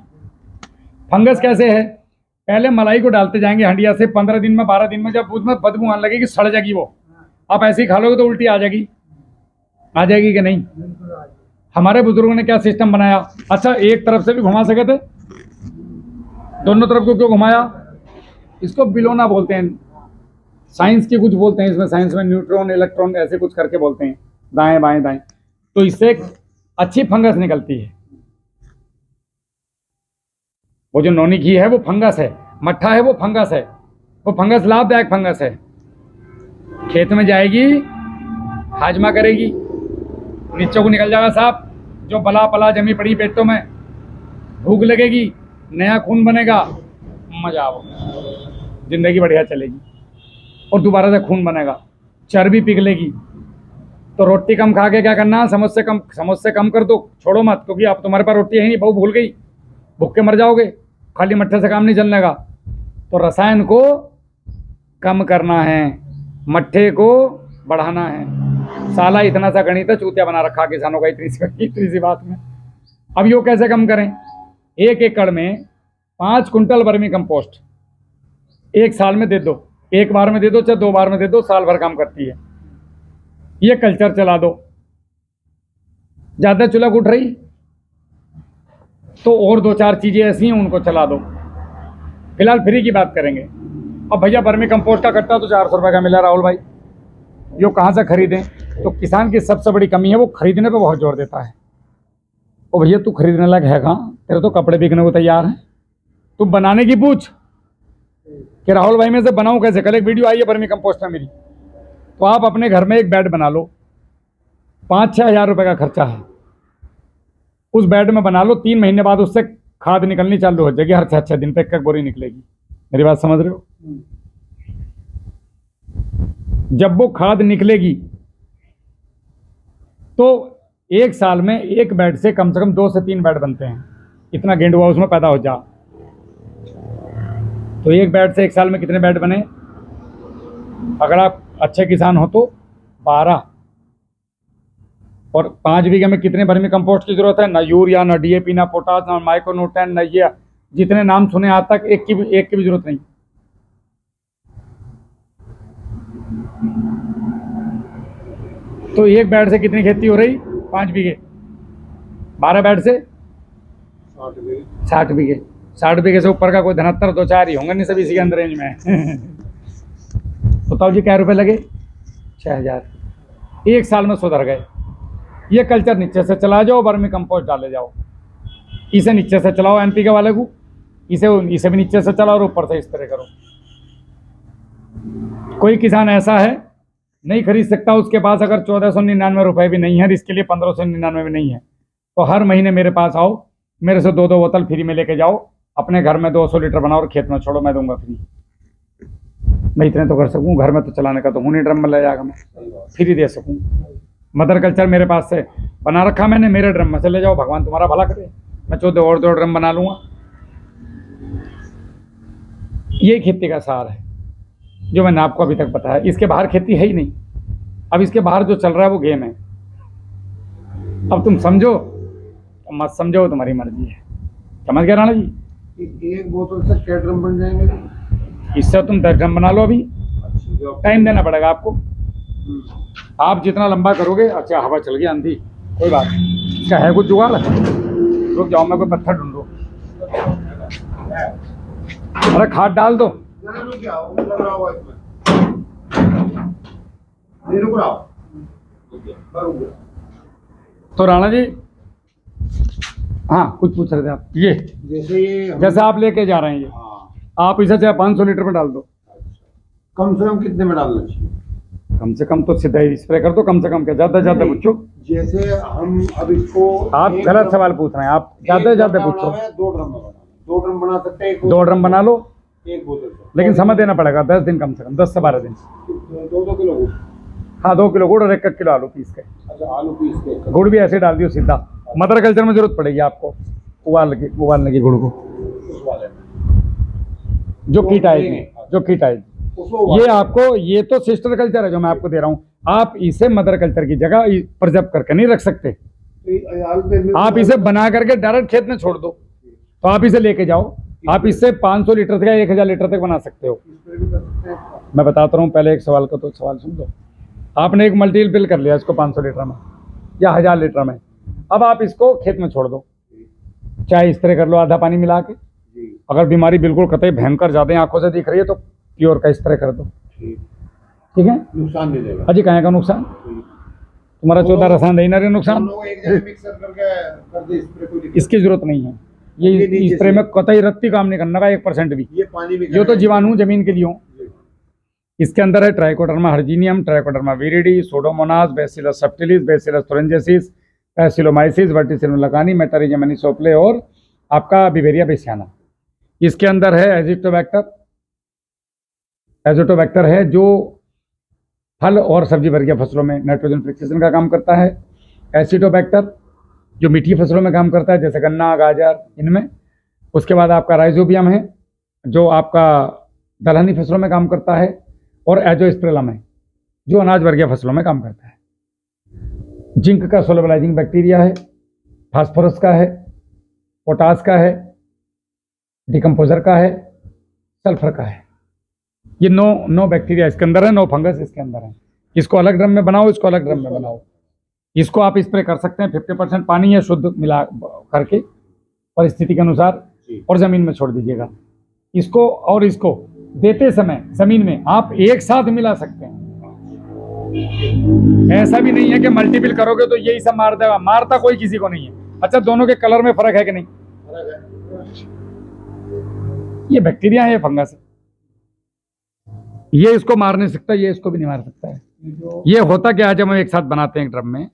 फंगस कैसे है, पहले मलाई को डालते जाएंगे हंडिया से, 15 दिन में 12 दिन में जब उसमें बदबू आने लगेगी, सड़ जाएगी वो, आप ऐसे ही खा लोगे तो उल्टी आ जाएगी कि नहीं? हमारे बुजुर्गों ने क्या सिस्टम बनाया? अच्छा, एक तरफ से भी घुमा सके थे, दोनों तरफ को क्यों घुमाया? इसको बिलोना बोलते हैं, साइंस की कुछ बोलते हैं इसमें, साइंस में न्यूट्रॉन इलेक्ट्रॉन ऐसे कुछ करके बोलते हैं, दाएं बाएं दाएं। तो इससे एक अच्छी फंगस निकलती है। वो जो नौनी घी है वो फंगस है, मट्ठा है वो फंगस है, वो फंगस लाभदायक फंगस है। खेत में जाएगी, हाजमा करेगी, नीचे को निकल जाएगा साफ, जो बला पला जमी पड़ी पेटों में, भूख लगेगी, नया खून बनेगा, मजा आओ, जिंदगी बढ़िया चलेगी और दोबारा से खून बनेगा। चर्बी पिघलेगी तो रोटी कम खा के क्या करना, समोसे कम कर दो, छोड़ो मत, क्योंकि अब तुम्हारे पास रोटी है नहीं, बहू भूल गई, भूख के मर जाओगे, खाली मट्ठे से काम नहीं चलने का। तो रसायन को कम करना है, मट्ठे को बढ़ाना है। साला इतना सा गणित चूतिया बना रखा किसानों का इतनी सी बात में। अब यो कैसे कम करें? 1 एकड़ में 5 कुंटल वर्मी कंपोस्ट 1 साल में दे दो, एक बार में दे दो चाहे 2 बार में दे दो, साल भर काम करती है। ये कल्चर चला दो। ज़्यादा चुलक उठ रही तो और 2-4 चीज़ें ऐसी हैं उनको चला दो। फिलहाल फ्री की बात करेंगे। अब भैया वर्मी कंपोस्ट का कट्टा तो 400 रुपये का मिला राहुल भाई, यो कहाँ से खरीदें? तो किसान की सबसे बड़ी कमी है वो खरीदने पे बहुत जोर देता है। ओ भैया तू खरीदने लग है कहाँ, तेरे तो कपड़े बिकने को तैयार हैं, तू बनाने की पूछ कि राहुल भाई में से बनाऊँ कैसे। कल एक वीडियो आई है वर्मी कंपोस्ट में मेरी, तो आप अपने घर में एक बेड बना लो, 5-6 हज़ार रुपये का खर्चा है, उस बेड में बना लो, 3 महीने बाद उससे खाद निकलनी चालू हो जाएगी, हर 6 दिन पे 1 बोरी निकलेगी। मेरी बात समझ रहे हो? जब वो खाद निकलेगी तो 1 साल में एक बेड से कम 2 से 3 बेड बनते हैं, इतना गेंडुआ उसमें पैदा हो जा। तो एक बेड से 1 साल में कितने बेड बने? अगर आप अच्छे किसान हो तो 12, और 5 बीघे में कितने वर्मी कंपोस्ट की जरूरत है? ना यूरिया, ना डीएपी, ना पोटास, ना माइक्रोन्यूट्रिएंट, ना ये जितने नाम सुने आज तक, एक की भी जरूरत नहीं। तो एक बेड से कितनी खेती हो रही? 5 बीघे, 12 बेड से 60 बीघे। 60 बीघे से ऊपर का कोई 73 2-4 ही होंगे, नहीं सभी इसी के अंदर रेंज में। बताओ जी क्या रुपए लगे? 6000। 1 साल में सुधर गए। ये कल्चर नीचे से चला जाओ, वर्मी कंपोस्ट डाले जाओ, इसे नीचे से चलाओ एमपी के वाले को, इसे भी नीचे से चलाओ और ऊपर से इस तरह करो। कोई किसान ऐसा है नहीं खरीद सकता, उसके पास अगर 1499 रुपये भी नहीं है, इसके लिए 1599 भी नहीं है, तो हर महीने मेरे पास आओ, मेरे से 2-2 बोतल फ्री में लेके जाओ, अपने घर में 200 लीटर बनाओ और खेत में छोड़ो, मैं दूंगा फ्री। मैं इतने तो कर सकूँ, घर में तो चलाने का तो हूँ नहीं, ड्रम में ले जाकर मैं फ्री दे सकूँ। मदर कल्चर मेरे पास से बना रखा मैंने, मेरे ड्रम में से ले जाओ, भगवान तुम्हारा भला करे, मैं 14 और 2 ड्रम बना लूँगा। ये खेती का सार है जो मैंने आपको अभी तक बताया। इसके बाहर खेती है ही नहीं। अब इसके बाहर जो चल रहा है वो गेम है। अब तुम समझो मत समझो, तुम्हारी मर्जी है। समझ गए राणा जी? एक बोतल से क्या ड्रम बन जाएंगे? इससे तुम 10 ड्रम बना लो। अभी टाइम देना पड़ेगा आपको, आप जितना लंबा करोगे। अच्छा हवा चल गई, आंधी, कोई बात नहीं, क्या है कुछ जुगाड़? रुक जाओ, मैं कोई पत्थर ढूंढो। अरे खाद डाल दो। तो राणा जी, हाँ कुछ पूछ रहे थे आप? ये जैसे आप लेके जा रहे हैं, ये आप इसे चाहे 500 लीटर में डाल दो। कम से कम कितने में डालना चाहिए? कम से कम तो सीधा ही स्प्रे कर दो, कम से कम क्या, ज्यादा ज्यादा पूछो। जैसे हम अब इसको, आप गलत सवाल पूछ रहे हैं, आप ज्यादा ज्यादा पूछो। 2 ड्रम में 2 ड्रम बना सकते हैं। 2 ड्रम बना लो, 1 बोतल, लेकिन समय देना पड़ेगा 10 दिन, कम से कम 10 से 12 दिन। 2 किलो गुड़। हाँ 2 किलो गुड़ और 1 किलो आलू पीस के। अच्छा, आलू पीस के। गुड़ भी ऐसे डाल दियो सीधा। मदर कल्चर में जरूरत पड़ेगी आपको उबालने की गुड़ को, उस वाले जो कीट आएगी, जो कीट आएगी। ये आपको, ये तो सिस्टर कल्चर है जो मैं आपको दे रहा हूँ। आप इसे मदर कल्चर की जगह प्रिजर्व करके नहीं रख सकते। आप इसे बना करके डायरेक्ट खेत में छोड़ दो। तो आप इसे लेके जाओ, आप इससे 500 लीटर से 1000 लीटर तक बना सकते हो। मैं बताता रहा हूँ, पहले एक सवाल का तो सवाल सुन लो। आपने एक मल्टीपल कर लिया इसको 500 लीटर में या 1000 लीटर में, अब आप इसको खेत में छोड़ दो, चाहे स्प्रे कर लो आधा पानी मिला के। अगर बीमारी बिल्कुल कतई भयंकर ज़्यादा आंखों से दिख रही है तो प्योर का स्प्रे कर दो, ठीक है। नुकसान नहीं देगा। अजी कहाँ का नुकसान, तुम्हारा 14 रसायन नहीं ना रे नुकसान, दोनों को एक जगह मिक्स करके कर दे स्प्रे, कोई दिक्कत इसकी जरूरत नहीं है। ये ये नीचे स्प्रे से- में कतई रत्ती काम नहीं करना का 1% भी। ये पानी में जो तो जीवाणु जमीन के लिए हो। इसके अंदर है Trichoderma harzianum, Trichoderma viride, Pseudomonas, Bacillus subtilis, Bacillus thuringiensis, Paecilomyces, Verticillium lecanii, Metarhizium anisopliae और आपका बिवेरिया बेसियाना। इसके अंदर है एजिटोबैक्टर। एजिटोबैक्टर है जो फल और सब्जी वर्गीय फसलों में नाइट्रोजन फिक्सेशन का काम करता है। एसिटोबैक्टर जो मीठी फसलों में काम करता है जैसे गन्ना, गाजर, इनमें। उसके बाद आपका राइजोबियम है जो आपका दलहनी फसलों में काम करता है, और एजोस्पेरलम है जो अनाज वर्गीय फसलों में काम करता है। जिंक का सोलबलाइजिंग बैक्टीरिया है, फास्फोरस का है, पोटास का है, डिकम्पोजर का है, सल्फर का है। ये नौ बैक्टीरिया इसके अंदर है, 9 फंगस इसके अंदर है। इसको अलग ड्रम में बनाओ, इसको अलग ड्रम में बनाओ। इसको आप स्प्रे कर सकते हैं 50% पानी या शुद्ध मिला करके परिस्थिति के अनुसार, और ज़मीन में छोड़ दीजिएगा इसको। और इसको देते समय ज़मीन में आप एक साथ मिला सकते हैं। ऐसा भी नहीं है कि मल्टीपल करोगे तो यही सब मार देगा, मारता कोई किसी को नहीं है। अच्छा, दोनों के कलर में फर्क है कि नहीं? ये बैक्टीरिया है, ये फंगस है, ये इसको मार नहीं सकता, ये इसको भी नहीं मार सकता है। ये होता क्या है, जब हम एक साथ बनाते हैं एक ड्रम में,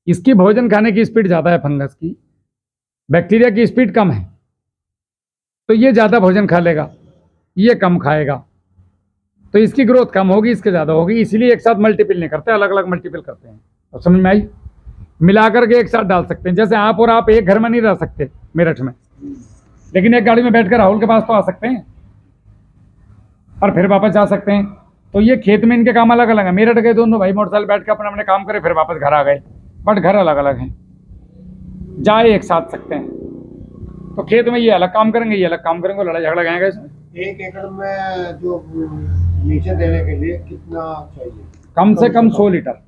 इसकी भोजन खाने की स्पीड ज़्यादा है फंगस की, बैक्टीरिया की स्पीड कम है, तो ये ज़्यादा भोजन खा लेगा, ये कम खाएगा, तो इसकी ग्रोथ कम होगी, इसके ज़्यादा होगी। इसीलिए एक साथ मल्टीपल नहीं करते, अलग अलग मल्टीपल करते हैं। अब समझ में आई? मिलाकर के एक साथ डाल सकते हैं। जैसे आप और आप एक घर में नहीं रह सकते मेरठ में, लेकिन एक गाड़ी में बैठकर राहुल के पास तो आ सकते हैं और फिर वापस जा सकते हैं। तो ये खेत में इनके काम अलग अलग है। मेरठ गए दोनों भाई मोटरसाइकिल बैठ के अपने अपने काम करे, फिर वापस घर आ गए, बट घर अलग अलग हैं, जाए एक साथ सकते हैं। तो खेत में ये अलग काम करेंगे, ये अलग काम करेंगे, लड़ाई झगड़ा गाएंगे इसमें। 1 एकड़ में जो नीचे देने के लिए कितना चाहिए? कम से कम 100 लीटर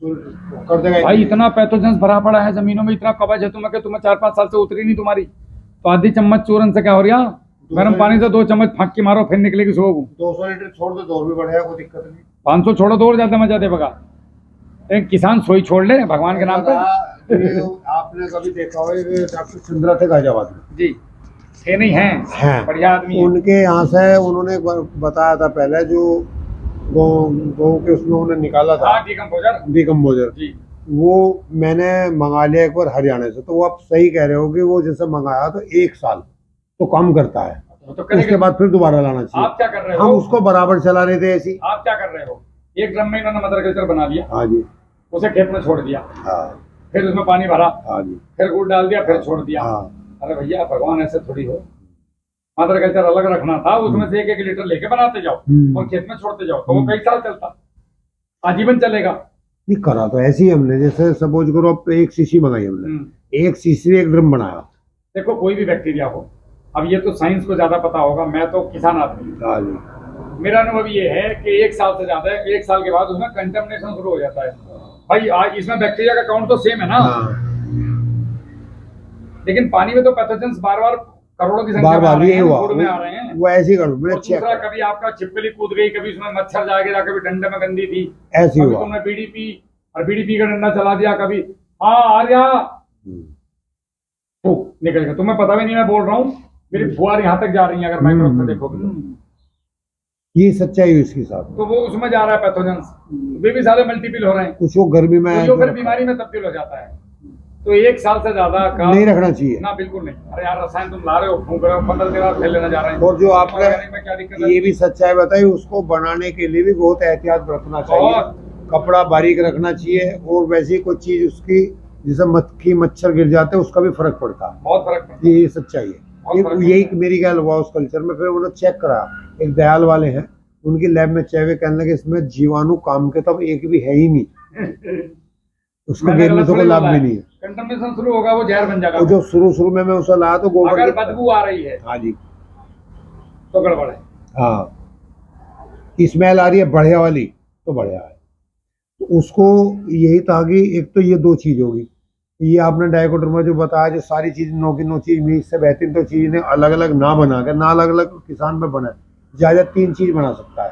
कर देगा भाई। इतना पैथोजेंस भरा पड़ा है जमीनों में, इतना कवच है तुम्हें कि तुम्हें 4-5 साल से उतरी नहीं तुम्हारी, तो आधी चम्मच चूरन से क्या हो रहा? गर्म पानी से 2 चम्मच फाँक के मारो, फिर निकलेगी सुबह। 200 लीटर छोड़ दो तो और भी बढ़ेगा, कोई दिक्कत नहीं। 500 छोड़ो तो और ज्यादा मजा दे बगा। एक किसान सोई छोड़ ले भगवान के नाम पे। आपने कभी देखा हो डॉक्टर चंद्रा थे गाजियाबाद में? जी, थे नहीं हैं, हैं। बढ़िया आदमी है। उनके यहाँ से उन्होंने एक बार बताया था पहले, जो गौ के उसमें उन्होंने निकाला था हाँ, डिकम्पोजर, जी। वो मैंने मंगा लिया एक बार हरियाणा से। तो वो आप सही कह रहे हो कि वो जैसे मंगाया तो 1 साल तो काम करता है, तो करेंगे। उसके बाद फिर दोबारा लाना चाहिए। आप क्या कर रहे हम हो? उसको बराबर चला रहे थे ऐसी। आप क्या कर रहे हो? एक ड्रम में इन्होंने मदर कल्चर बना लिया, हाँ जी, उसे खेत में छोड़ दिया, हाँ फिर उसमें पानी भरा, हाँ जी, फिर गुड़ डाल दिया, फिर छोड़ दिया। हाँ। अरे भैया भगवान ऐसे थोड़ी हो। मदर कल्चर अलग रखना था, उसमें से 1-1 लीटर लेके बनाते जाओ और खेत में छोड़ते जाओ, तो वो कई साल चलता, आजीवन चलेगा। नहीं करा तो ऐसे ही हमने, जैसे सपोज करो अब 1 सीसी मंगाई हमने, 1 सीसी 1 ड्रम बनाया। देखो कोई भी बैक्टीरिया हो, अब ये तो साइंस को ज्यादा पता होगा, मैं तो किसान आदमी हूं। हाँ जी। मेरा अनुभव ये है कि 1 साल से ज्यादा है, 1 साल के बाद उसमें कंटेमिनेशन शुरू हो जाता है। भाई आज इसमें बैक्टीरिया का काउंट तो सेम है ना, हाँ। लेकिन पानी में तो पैथोजेंस बार-बार करोड़ों की संख्या बार में आ बार रहे ये हैं, हुआ फूड में आ रहे हैं। वो ऐसे ही करो, मैंने और चेक दूसरा, कभी आपका छिपकली कूद गई, कभी उसमें मच्छर जा गिरा, कभी डंडे में गंदी थी, ऐसे ही कभी हुआ। तुमने बीड़ी पी और बीड़ी पी का डंडा चला दिया, कभी हाँ आ गया निकल गया, तुम्हें पता भी नहीं मैं बोल रहा हूँ। मेरी फुहार यहाँ तक जा रही है, अगर माइक्रोस्कोप से देखोगे तो। ये सच्चाई है इसके साथ। तो वो उसमें जा रहा है पैथोजेंस, वे भी सारे मल्टीपल हो रहे हैं, कुछ वो गर्मी में तो जो फिर बीमारी में तब्दील हो जाता है। तो 1 साल से ज्यादा का नहीं रखना चाहिए। ना, बिल्कुल नहीं। अरे यार रसायन तुम ला रहे हो, फूंक रहे हो, 15 दिन बाद फेल लेने जा रहे हैं। और जो आपने ऑर्गेनिक में क्या दिक्कत है? ये भी सच्चाई बताई, उसको बनाने के लिए भी बहुत एहतियात रखना चाहिए, बहुत। कपड़ा बारीक रखना चाहिए, और वैसी कोई चीज उसकी जैसे मक्खी मच्छर गिर जाते हैं उसका भी फर्क पड़ता है। बहुत फर्क पड़ता है। ये सच्चाई है। यही मेरी ख्याल हुआ उस कल्चर में। फिर उन्होंने चेक करा, एक दयाल वाले हैं उनकी लैब में चेक, वे कहने लगे इसमें जीवाणु काम के तब एक भी है ही नहीं, उसको मैंने गिरने गलत से कोई थोड़ी लाभ बोला भी है। नहीं है। कंटामिनेशन शुरू होगा, वो जहर बन जाएगा। और जो शुरू शुरू में मैं उसे लाया तो गोबर अगर की- बदबू आ रही है, हाँ जी, तो गड़बड़ है। हाँ, स्मेल आ रही है बढ़िया वाली तो बढ़िया है। तो उसको यही था कि एक तो ये दो चीज होगी, ये आपने डाइकोटर्मा जो बताया, जो सारी चीज नौ की नौ चीज में इससे बेहतरीन तो चीज ने अलग अलग ना बना के ना अलग अलग किसान पे बनाए, ज्यादा तीन चीज बना सकता है।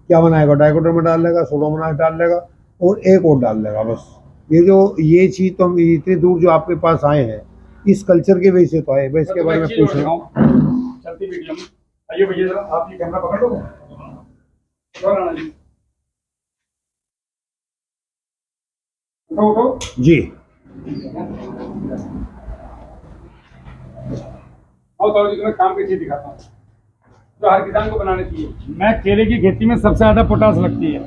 क्या बनाएगा? डाइकोटर्मा डाल लेगा, सोडोमोनास डाल लेगा और एक और डाल लेगा बस। ये चीज तो हम इतनी दूर जो आपके पास आए हैं इस कल्चर के वजह से तो आए, मैं इसके बारे में पूछ रहा हूँ। चलती वीडियो में आइए भैया जरा, आप ये कैमरा पकड़ लो। राणा जी उठो उठो जी। और तो मैं काम की चीज दिखाता हूँ जो हर किसान को बनानी चाहिए। मैं केले की खेती में सबसे ज्यादा पोटास लगती है।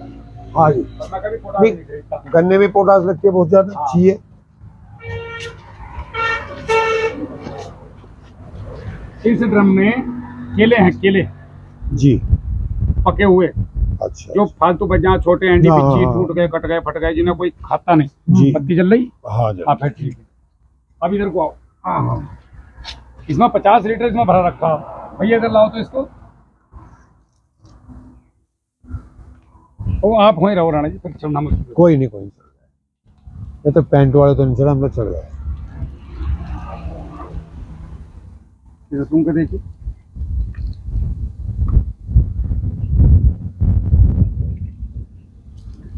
हाँ जी। और मैं कभी पोटास नहीं, नहीं खरीदता। गन्ने में पोटास लगती है बहुत ज्यादा, हाँ। चाहिए। इस ड्रम में केले हैं, केले जी। पके हुए अच्छा। जो फालतू बच जहाँ छोटे एंडी हाँ, पिच्ची हाँ। टूट गए, कट गए, फट गए, जिन्हें कोई खाता नहीं। जी। पत्ती जल रही। हाँ जी। हाँ फिर ठीक है। अब इधर को आओ। हाँ हाँ, इसमें 50 लीटर इसमें भरा रखा। भैया इधर लाओ तो इसको। ओ आप वहीं रहो राणा जी, फिर चलना मुश्किल। कोई नहीं, कोई नहीं, ये तो पैंट वाले तो नहीं चढ़ा, हम लोग चढ़ गए। इधर तुम के देखिए।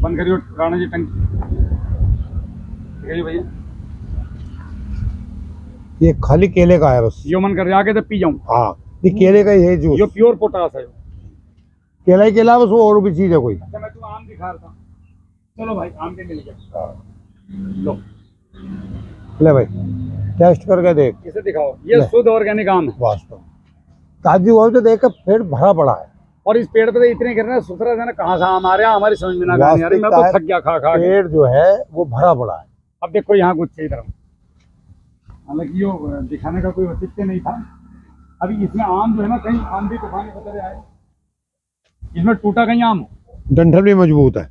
बंद करियो राणा जी टंकी। भैया ये खाली केले का है बस। यो मन कर आके तो पी जाऊं। हाँ, ये केले का ही है जूस। यो प्योर पोटास है। केला ही केला, बस वो और भी चीज है कोई। अच्छा मैं तुम्हें आम दिखा रहा था। चलो भाई आम के मिल गया। लो ले भाई, टेस्ट करके देख। इसे दिखाओ, ये ले। शुद्ध ऑर्गेनिक आम है। वास्तव ताजी हुआ तो देख कर पेट भरा पड़ा है। और इस पेड़ पे तो इतने गिर रहे हैं, सुथरा है ना, कहाँ से आम आ रहा है हमारी समझ में ना आ रही। मैं तो थक गया खा खा के। पेड़ जो है वो भरा पड़ा है। अब देखो यहाँ कुछ सही तरह, हालांकि यो दिखाने का कोई औचित्य नहीं था। अभी इसमें आम जो है ना, कहीं आंधी तूफान की तरह आए, इसमें टूटा कहीं आम। डंठल भी मजबूत है।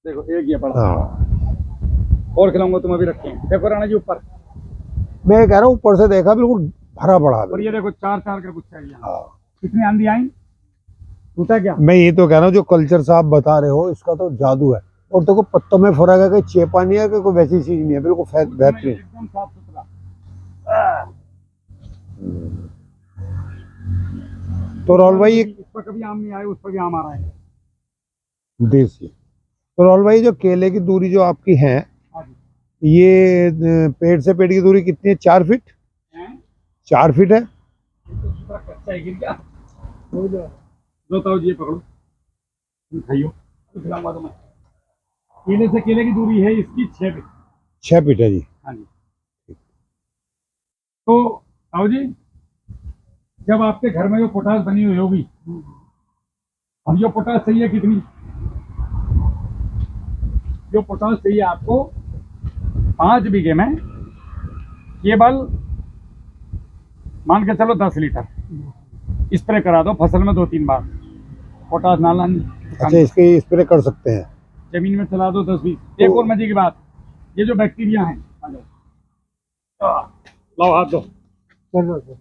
देखो एक ये पड़ा। हाँ, और खिलाऊंगा, तुम अभी रखे हैं। देखो राणा जी ऊपर, मैं कह रहा हूँ ऊपर से देखा बिल्कुल भरा पड़ा है। और ये देखो चार चार का कुछ चाहिए। हाँ, कितनी आंधी आई, टूटा क्या? मैं ये तो कह रहा हूँ जो कल्चर से आप बता रहे हो इसका तो जादू है। और देखो पत्तों में फर्क है, कोई चेपा नहीं है, कोई वैसी चीज नहीं है, बिल्कुल बेहतरीन। एकदम साफ सुथरा। तो राहुल भाई इस पर कभी आम नहीं आए, उस पर भी आम आ रहा है। देसी। तो राहुल भाई जो केले की दूरी जो आपकी है, हाँ जी। ये पेड़ से पेड़ की दूरी कितनी है? 4 फीट? हैं? 4 फीट है। ये तो दूसरा कच्चा है, गिर क्या? लो ताऊ जी ये पकड़ो, तुम खाइयो, तो खिलाऊंगा तुम्हें। केले से केले की दूरी है इसकी 6 फीट। 6 फीट है जी। हाँ जी। तो ताऊ जी जब आपके घर में जो पोटास बनी हुई होगी, अब जो पोटास चाहिए कितनी? जो पोटास चाहिए आपको 5 बीघे में केवल मान के चलो 10 लीटर स्प्रे करा दो फसल में 2-3 बार। पोटास नाला अच्छा, इसके स्प्रे कर सकते हैं? जमीन में चला दो 10-20। एक और मजे की बात, ये जो बैक्टीरिया हैं, आ जाओ, लाओ हाथ दो,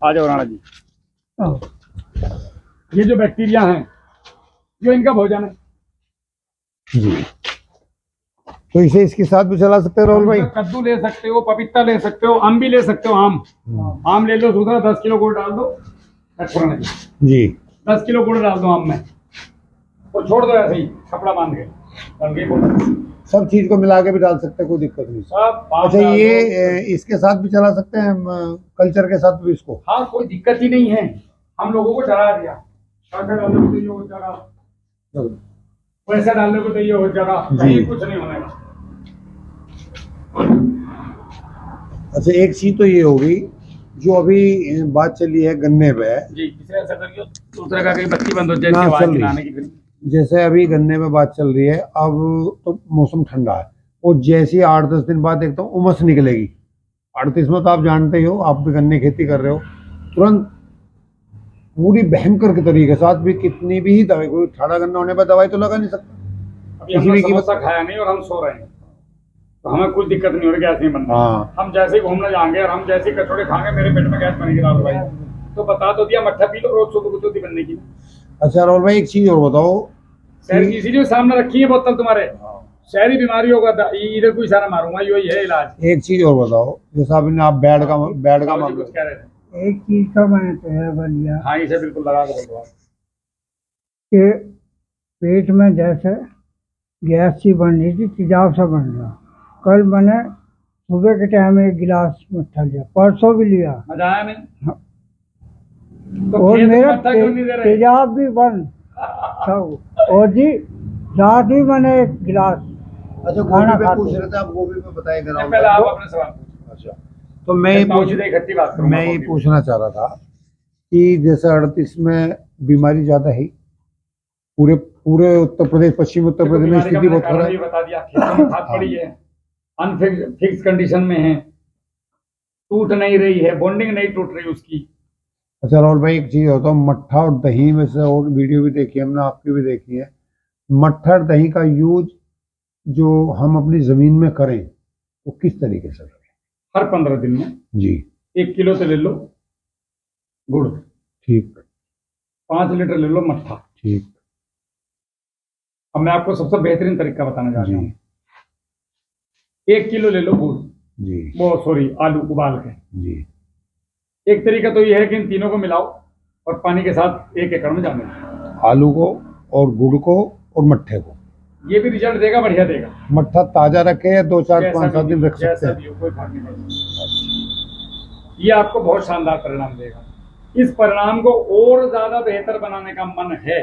आ जाओ राणा जी। ये जो बैक्टीरिया हैं, जो इनका भोजन है। जी। तो इसे इसके साथ भी चला सकते हैं राहुल भाई? कद्दू ले सकते हो, पपीता ले सकते हो, आम भी ले सकते हो। आम ले लो दूसरा, 10 किलो गुड़ डाल दो जी। 10 किलो गुड़ डाल दो आम में, और छोड़ दो ऐसे ही कपड़ा बांध के, बन गई पोटास। सब चीज को मिला के भी डाल सकते हैं, कोई दिक्कत नहीं। सब अच्छा, ये इसके साथ भी चला सकते हैं, कल्चर के साथ भी इसको? हाँ कोई दिक्कत ही नहीं है। हम लोगों को डरा दिया, ऐसा डालने को तो ये हो जाएगा, वैसा डालने को तो ये हो जाएगा, कहीं कुछ नहीं होने का। अच्छा, एक चीज तो ये होगी जो अभी बात चली है गन्ने पे जी, इसे ऐसा करियो दूसरे का कहीं बत्ती बंद हो जाए, ना इसकी आवाज चल नहीं रही। आने की फिर। जैसे अभी गन्ने में बात चल रही है, अब तो मौसम ठंडा है और जैसे ही 8-10 दिन बाद देखता हूँ उमस निकलेगी। 38 में तो आप जानते ही हो, आप भी गन्ने खेती कर रहे हो, तुरंत पूरी भयंकर के तरीके साथ भी कितनी भी दवाई, कोई ठाड़ा गन्ना होने पर दवाई तो लगा नहीं सकता। अभी हमने समोसा खाया नहीं और हम सो रहे हैं, तो हमें कुछ दिक्कत नहीं हो रही, गैस नहीं बन रही। हाँ। हम जैसे ही घूमने जाएंगे और हम जैसे ही कचौड़े खाएंगे, मेरे पेट में गैस बनेगी राहुल भाई। तो बता तो दिया, मट्ठा पी लो रोज सुबह को चौथी बनने की। अच्छा राहुल भाई एक चीज और बताओ। शहर की इसीलिए सामने रखी है बोतल तुम्हारे। शहरी बीमारियों का इधर कोई इशारा मारूंगा, यही है इलाज। एक चीज और बताओ, जैसा आपने आप बेड का साहब जी कुछ कह रहे थे। एक चीज का मैंने तय कर लिया हाँ इसे बिल्कुल लगा के बोलो आप। कि पेट में जैसे गैस सी बन रही थी, तेजाब सा बन रहा। कल मैंने सुबह के टाइम एक गिलास मट्ठा लिया, परसों भी लिया, मजा आया नहीं? तो और खेत में मेरा मट्ठा क्यों नहीं दे रहे? तेजाब भी बंद सब। और जी रात भी मैंने एक गिलास अच्छा खाना गोभी पे खाते पूछ रहे थे, आप गोभी पे बताएगा नहीं, राहुल पहले भाई आप को। अपने सवाल पूछो। अच्छा तो मैं ये ताऊ जी से इकट्ठी बात करूंगा। मैं ये पूछना चाह रहा था कि जैसे 38 में बीमारी ज्यादा है, पूरे पूरे उत्तर प्रदेश, पश्चिम उत्तर प्रदेश में स्थिति बहुत खराब ये है। बता दिया, खेतों में खाद पड़ी है, अनफिक्स कंडीशन में है, टूट नहीं रही है, बॉन्डिंग नहीं टूट रही उसकी। अच्छा राहुल भाई एक चीज होता है, मट्ठा और दही में से, और वीडियो भी देखी है हमने, आपकी भी देखी है, मट्ठा और दही का यूज जो हम अपनी जमीन में करें वो किस तरीके से करें? हर 15 दिन में जी 1 किलो तो ले लो गुड़, ठीक 5 लीटर ले लो मट्ठा। ठीक अब मैं आपको सबसे बेहतरीन तरीका बताना चाहता जी हूँ। 1 किलो ले लो गुड़, जी वो सॉरी आलू उबाल के। जी एक तरीका तो ये है कि इन तीनों को मिलाओ और पानी के साथ 1 एकड़ में जाने दो। आलू को और गुड़ को और मट्ठे को, ये भी रिजल्ट देगा, बढ़िया देगा। मट्ठा ताजा रखे या 2 4 जैसा 5 7 भी दिन रख सकते जैसा हैं? भी हो, कोई फर्क नहीं पड़ता। ये आपको बहुत शानदार परिणाम देगा। इस परिणाम को और ज्यादा बेहतर बनाने का मन है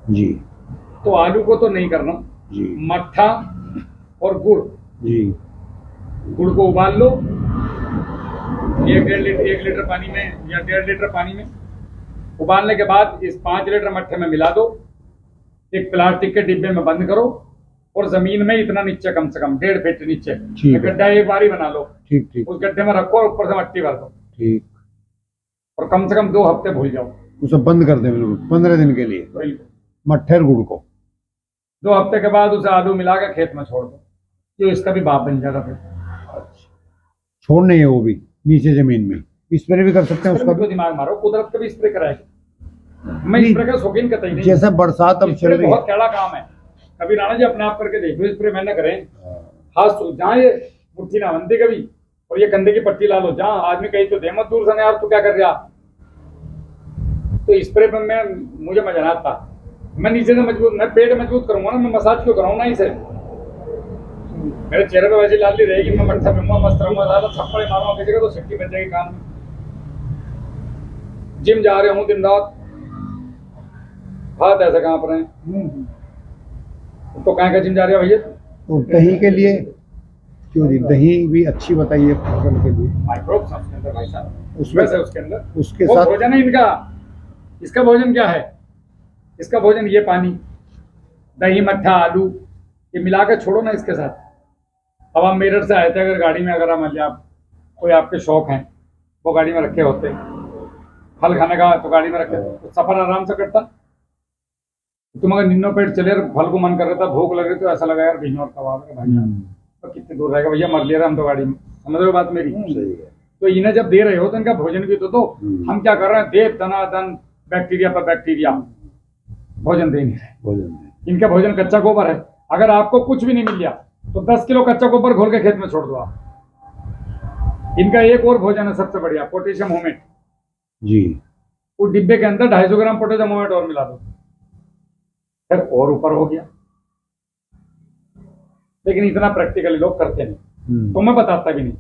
जी तो आलू को तो नहीं करना, जी मट्ठा और गुड़, जी गुड़ को उबाल लो 1 लीटर पानी में या 1.5 लीटर पानी में। उबालने के बाद इस 5 लीटर मट्ठे में मिला दो, एक प्लास्टिक के डिब्बे में बंद करो और जमीन में इतना नीचे, कम से कम 1.5 फीट नीचे ठीक है। गड्ढा एक बार ही बना लो, ठीक ठीक उस गड्ढे में रखो और ऊपर से मट्टी भर दो ठीक। और कम से कम 2 हफ्ते भूल जाओ। उसे बंद कर दें बिल्कुल 15 दिन के लिए, बिल्कुल। मट्ठे और गुड़ को। 2 हफ्ते के बाद उसे आलू मिला के खेत में छोड़ दो, जो इसका भी बाप बन जाएगा। फिर छोड़ने है वो भी नीचे जमीन में, स्प्रे भी कर सकते हैं उसका उसका भी। दिमाग मारो, कुदरत का भी स्प्रे कराएगा। मैं स्प्रे का शौकीन कतई नहीं। जैसे बरसात अब चल स्प्रे रही बहुत है, टेढ़ा काम है। कभी राणा जी अपने आप करके देखो, स्प्रे मैंने करें हाथ जहाँ ये मुट्ठी ना बनती कभी, और ये कंधे की पट्टी ला लो, जहाँ आदमी कहीं तो दे मत दूर से, यार तू क्या कर रहा। तो स्प्रे पे मैं मुझे मजा नहीं आता। मैं नीचे से मजबूत, मैं पेट मजबूत करूंगा ना, मैं मसाज क्यों कराऊँ ना इसे। मेरे चेहरे पे वैसी लाली रहेगी, मैं मट्ठा पीऊंगा, मस्त रहूंगा, ज्यादा थप्पड़े मारूंगा किसी का तो सिट्टी बन जाएगी कान में। जिम जा रहे हूँ दिन रात, हाथ ऐसे कांप रहे हैं। तो कहाँ का जिम जा रहे हो भैया? तो दही के लिए क्यों जी, दही भी अच्छी बताइए फसल के लिए। माइक्रोब्स हैं उसके अंदर भाई साहब, उसमें उसमें से उसके अंदर उसके वो साथ भोजन है इनका। इसका भोजन क्या है? इसका भोजन ये पानी, दही, मट्ठा, आलू, ये मिला के छोड़ो ना इसके साथ। अब हम मेरठ से आए थे, अगर गाड़ी में, अगर मान लिया आप कोई आपके शौक हैं, वो गाड़ी में रखे होते, फल खाने का तो गाड़ी में रखे, तो सफर आराम से कटता। तुम अगर निन्नो पेट चले, फल को मन कर रहा था, भूख लग रही, तो ऐसा लगा यार भिजोर कबाब है भाई, तो कितनी दूर रहेगा भैया, मर लिया हम तो गाड़ी में। समझ रहे हो बात मेरी? सही है। तो इन्हें जब दे रहे हो तो इनका भोजन भी तो दो। हम क्या कर रहे हैं, दे दनादन बैक्टीरिया पर बैक्टीरिया, भोजन दे नहीं रहे। भोजन में इनका भोजन कच्चा गोबर है। अगर आपको कुछ भी नहीं मिल गया तो 10 किलो कच्चा गोबर घोल के खेत में छोड़ दो आप। इनका एक और भोजन है सबसे बढ़िया, पोटेशियम होमेट। जी उस डिब्बे के अंदर 250 ग्राम पोटेशियम होमेट और मिला दो, फिर और ऊपर हो गया। लेकिन इतना प्रैक्टिकली लोग करते नहीं, तो मैं बताता भी नहीं,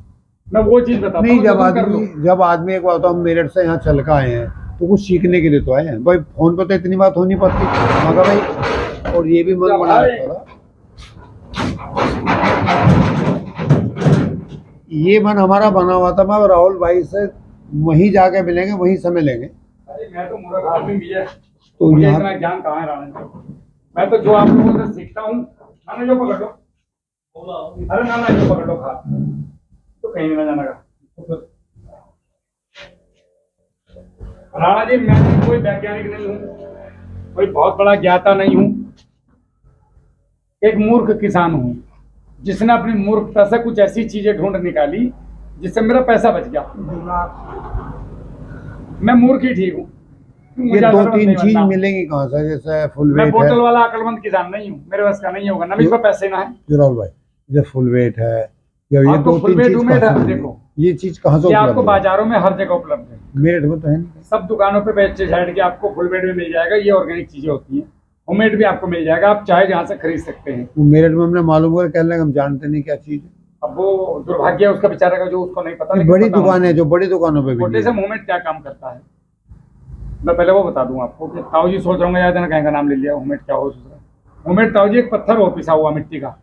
मैं वो चीज बताता नहीं। हूं जो तुम कर लो। जब आदमी एक बात, हम मेरठ से यहाँ चल के आए हैं तो कुछ सीखने के लिए तो आए हैं भाई। फोन पर तो इतनी बात हो नहीं पाती मगर भाई, और ये भी मन जब बना आए- रहता था। ये मन हमारा बना हुआ था, मैं राहुल भाई से वहीं जाके मिलेंगे, वहीं समय लेंगे। अरे मैं तो मूर्ख आदमी भी है, तो मुझे यहाँ इतना ज्ञान कहाँ है राणा जी? मैं तो जो आप लोगों से सीखता हूँ, नाना जो पकड़ लो, अरे नाना जो पकड़ लो खा, तो कहीं नहीं जाना का। राणा जी मैं कोई वैज्ञानिक नहीं हूँ, कोई बहुत बड़ा ज्ञाता नहीं हूँ, एक मूर्ख किसान हूँ जिसने अपनी मूर्खता से कुछ ऐसी चीजें ढूंढ निकाली जिससे मेरा पैसा बच गया। दिमाग मैं मूर्ख ही ठीक हूँ। ये मुझे दो अकलमंद तीन नहीं चीज बनना। मिलेंगी कहाँ से, जैसे फुल मैं वेट है बोतल वाला अकलमंद किसान नहीं हूँ, मेरे बस का नहीं होगा ना, मेरे पास पैसे ना है। जो राहुल भाई, जैसे फुल वेट है, या ये आपको दो फुल तीन वेट चीज उमेद कहाँ से है, मिलेगी? देखो ये चीज कहाँ से ये आपको उपलब्ध है? बाजारों में हर जगह उपलब्ध है, मेरिट में तो है नहीं। सब दुकानों पे पेस्टिसाइड की आपको फुल वेट में मिल जाएगा। ये ऑर्गेनिक चीजें होती हैं, होममेड भी आपको मिल जाएगा, आप चाहे जहाँ से खरीद सकते हैं। वो मेरिट में हमने मालूम हुआ, कहने लगे हम जानते नहीं क्या चीज है। अब वो दुर्भाग्य है उसका बेचारे का जो उसको नहीं पता। ये लेकिन बड़ी पता होना दुकान है, जो बड़ी दुकानों पे भी छोटे नहीं से है। मूवमेंट क्या काम करता है, मैं पहले वो बता दूं आपको कि ताऊ जी सोच रहा हूँ, याद है ना, कहीं का नाम ले लिया। मूवमेंट क्या हो सोच रहा है? मूवमेंट ताऊ जी एक पत्थर हो पिसा हुआ मिट्टी का,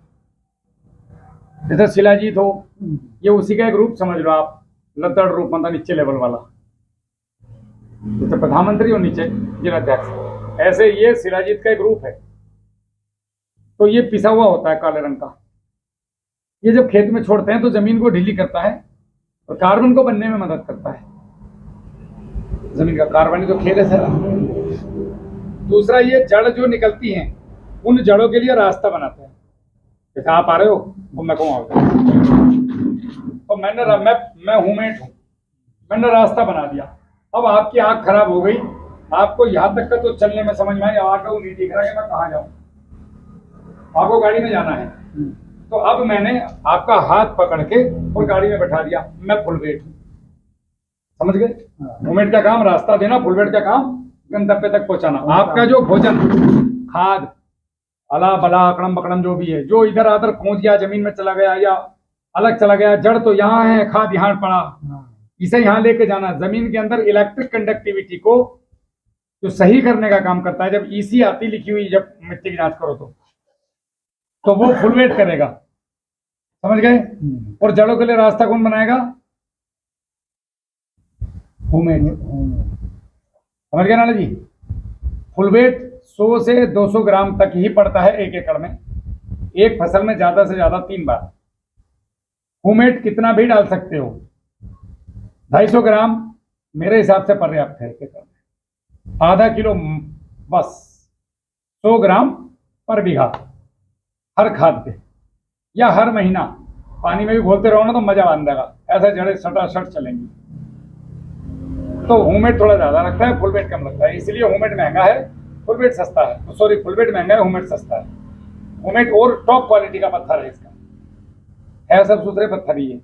जैसे शिलाजीत हो, ये उसी का एक रूप समझ लो आप, लद्दड़ रूप, मतलब नीचे लेवल वाला, जैसे प्रधानमंत्री और नीचे जिलाध्यक्ष, ऐसे ये शिलाजीत का एक रूप है। तो ये पिसा हुआ होता है काले रंग का। ये जब खेत में छोड़ते हैं तो जमीन को ढीली करता है और कार्बन को बनने में मदद करता है। जमीन का कार्बन तो खेत है सारा। दूसरा, ये जड़ जो निकलती हैं उन जड़ों के लिए रास्ता बनाता है। जैसे आप आ रहे हो तो मैं कहूँ आओ, तो मैं हूमेट हूँ, मैंने रास्ता बना दिया। अब आपकी आंख खराब हो गई, आपको यहाँ तक का तो चलने में समझ में आया, आगे वो नहीं दिख रहा कि मैं कहाँ जाऊँ, आपको गाड़ी में जाना है। तो अब मैंने आपका हाथ पकड़ के और गाड़ी में बैठा दिया, मैं फुल वेट हूँ। समझ गए? मूवमेंट का काम रास्ता देना, फुल वेट का काम गंतव्य तक पहुंचाना। आपका जो भोजन, खाद, अला बला अकड़म बकड़म जो भी है, जो इधर आधर पहुंच गया, जमीन में चला गया या अलग चला गया, जड़ तो यहाँ है, खाद यहाँ पड़ा, इसे यहाँ लेके जाना। जमीन के अंदर इलेक्ट्रिक कंडक्टिविटी को जो सही करने का काम करता है। जब ईसी आती लिखी हुई, जब मिट्टी की जांच करो तो वो फुल वेट करेगा। समझ गए? और जड़ों के लिए रास्ता कौन बनाएगा? होममेड। समझ गए नाना जी? फुल वेट 100 से 200 ग्राम तक ही पड़ता है 1 एकड़ में, एक फसल में ज्यादा से ज्यादा 3 बार। होममेड कितना भी डाल सकते हो, 250 ग्राम मेरे हिसाब से पर्याप्त है 1 एकड़ में। आधा किलो बस, 100 ग्राम पर बीघा हर खाद पे, या हर महीना पानी में भी घोलते रहो ना तो मजा बन जाएगा, ऐसा जड़ें सटासट चलेंगी। तो होममेड थोड़ा ज्यादा लगता है, फुल वेट कम लगता है, इसलिए होममेड महंगा है, फुल वेट सस्ता है। सॉरी, फुल वेट महंगा है, होममेड सस्ता है। होममेड और टॉप क्वालिटी का पत्थर है, इसका है सब सुथरे पत्थर ही है,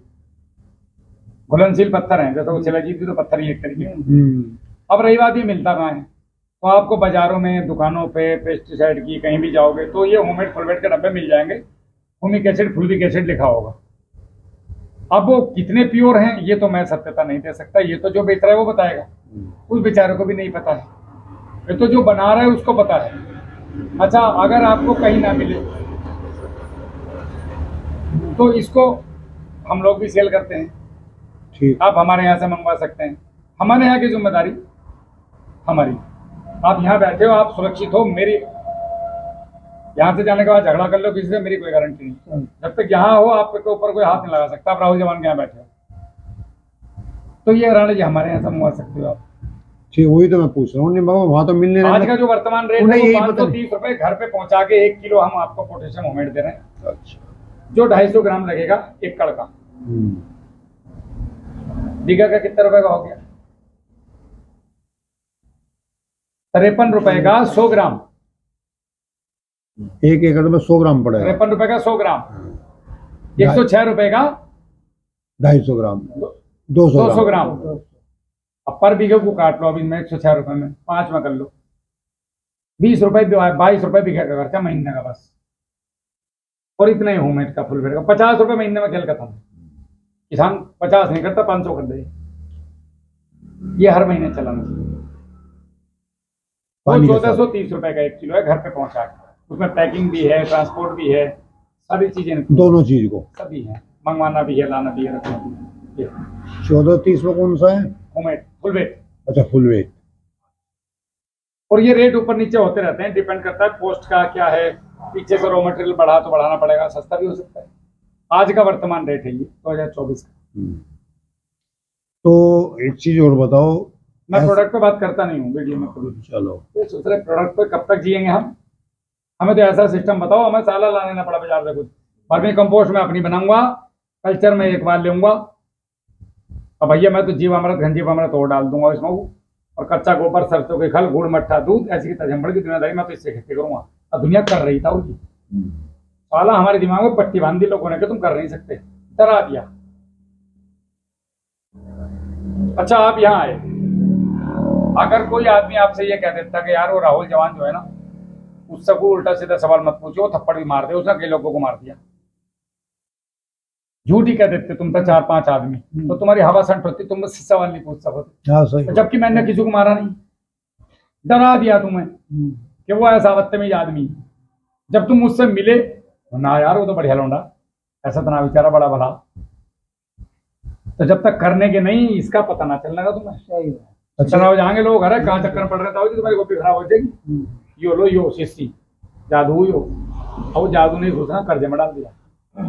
घुलनशील पत्थर है। जैसे वो शिलाजीत भी तो पत्थर ही एक तरीके का। अब रही बात ये मिलता कहाँ है, तो आपको बाजारों में, दुकानों पे, पेस्टिसाइड की कहीं भी जाओगे तो ये होममेड फुल वेट के डब्बे मिल जाएंगे, हुमिक एसिड, फुल्विक एसिड लिखा होगा। अब वो कितने प्योर हैं ये तो मैं सत्यता नहीं दे सकता, ये तो जो बेच रहा है वो बताएगा, उस बेचारे को भी नहीं पता है, ये तो जो बना रहा है उसको पता है। अच्छा, अगर आपको कहीं ना मिले तो इसको हम लोग भी सेल करते हैं, ठीक। आप हमारे यहाँ से मंगवा सकते हैं। हमारे यहाँ की जिम्मेदारी हमारी, आप यहाँ बैठे हो, आप सुरक्षित हो। मेरी यहाँ से जाने के बाद झगड़ा कर लो किसी से, मेरी कोई गारंटी नहीं। जब तक यहाँ हो आपके ऊपर कोई हाथ नहीं लगा सकता। आप राहुल जवान के यहाँ बैठे हो तो ये राणा जी हमारे यहाँ से मंगवा सकते हो आप। ठीक, वही तो मैं पूछ रहा हूँ। नहीं मगर वहाँ तो मिलने आज का जो वर्तमान रेट है उन्हें वो यही पता 530 रुपए, घर पे पहुंचा के 1 किलो हम आपको पोटेशियम होममेड दे रहे हैं, अच्छा। जो 250 ग्राम लगेगा 1 कड़ का। बीघा का कितने रुपए का हो गया? 53 रुपए का 100 ग्राम। 1 एकड़ में 100 ग्राम पड़ेगा। 53 रुपए का 100 ग्राम, 106 रुपए का 250 ग्राम, 200 200 ग्राम। अब पर बीघे को काट लो, अभी मैं 106 रुपए में 5 में कर लो, 20 रुपए, 22 रुपए बीघे का खर्चा महीने का बस। और इतना ही होममेड का फुल वेट का 50 रुपए महीने में खेल खत्म। किसान 50 नहीं करता, 500 कर दे, ये हर महीने चलाना चाहिए। वो 1430 रुपए का 1 किलो है, घर पे पहुंचा के। उसमें पैकिंग भी है, ट्रांसपोर्ट भी है, सारी चीजें, दोनों चीज को सभी है, मंगवाना भी है, लाना भी है, रखना भी है। 1430 में कौन सा है? Homemade full weight. अच्छा, फुल वेट। और ये रेट ऊपर नीचे होते रहते हैं, डिपेंड करता है पोस्ट का क्या है, पीछे से रॉ मटेरियल बढ़ा तो बढ़ाना पड़ेगा, सस्ता भी हो सकता है। आज का वर्तमान रेट है ये 2024 का। तो एक चीज और बताओ, मैं प्रोडक्ट पे बात करता नहीं हूँ वीडियो में कभी भी। चलो, तो दूसरे प्रोडक्ट पे कब तक जिएंगे हम? हमें तो ऐसा सिस्टम बताओ, हमें साला लाने ना पड़ा बाजार से कुछ। वर्मी कंपोस्ट में अपनी बनाऊंगा, कल्चर में 1 बार लेऊंगा, अब भैया मैं तो जीवामृत, घनजीवामृत और डाल दूंगा इसमें, और कच्चा गोबर, सरसों के खल, गुड़, मट्ठा, दूध, ऐसी की तजम्बड़ की दुनियादारी मैं तो इससे खेती करूंगा। और दुनिया कर रही था उसकी साला हमारे दिमाग में पट्टी बांध दी लोगों ने कि तुम कर नहीं सकते, डरा दिया। अच्छा आप यहाँ आए, अगर कोई आदमी आपसे ये कह देता कि यार वो राहुल जवान जो है ना, उससे कोई उल्टा सीधा सवाल मत पूछो, वो थप्पड़ भी मार दे, उसने कई लोगों को मार दिया, झूठ ही कह देते तुम तो 4-5 आदमी, तो तुम्हारी हवा संट होती, तुम मुझसे सवाल नहीं पूछ सकते। हाँ सही। जबकि मैंने किसी को मारा नहीं, डरा दिया तुम्हें कि वो ऐसा बदतमीज आदमी। जब तुम मुझसे मिले ना यार वो तो बढ़िया लौंडा, ऐसा तो ना बेचारा बड़ा भला, तो जब तक करने के नहीं इसका पता ना चलने का तुम्हें। सही है। अच्छा हो जाएंगे लोग, अरे कहाँ चक्कर में पड़ रहे थे, तुम्हारी कॉपी खराब हो जाएगी, यो लो यो शिष्टी जादू यो, और वो जादू नहीं सोचना, कर्जे में डाल दिया।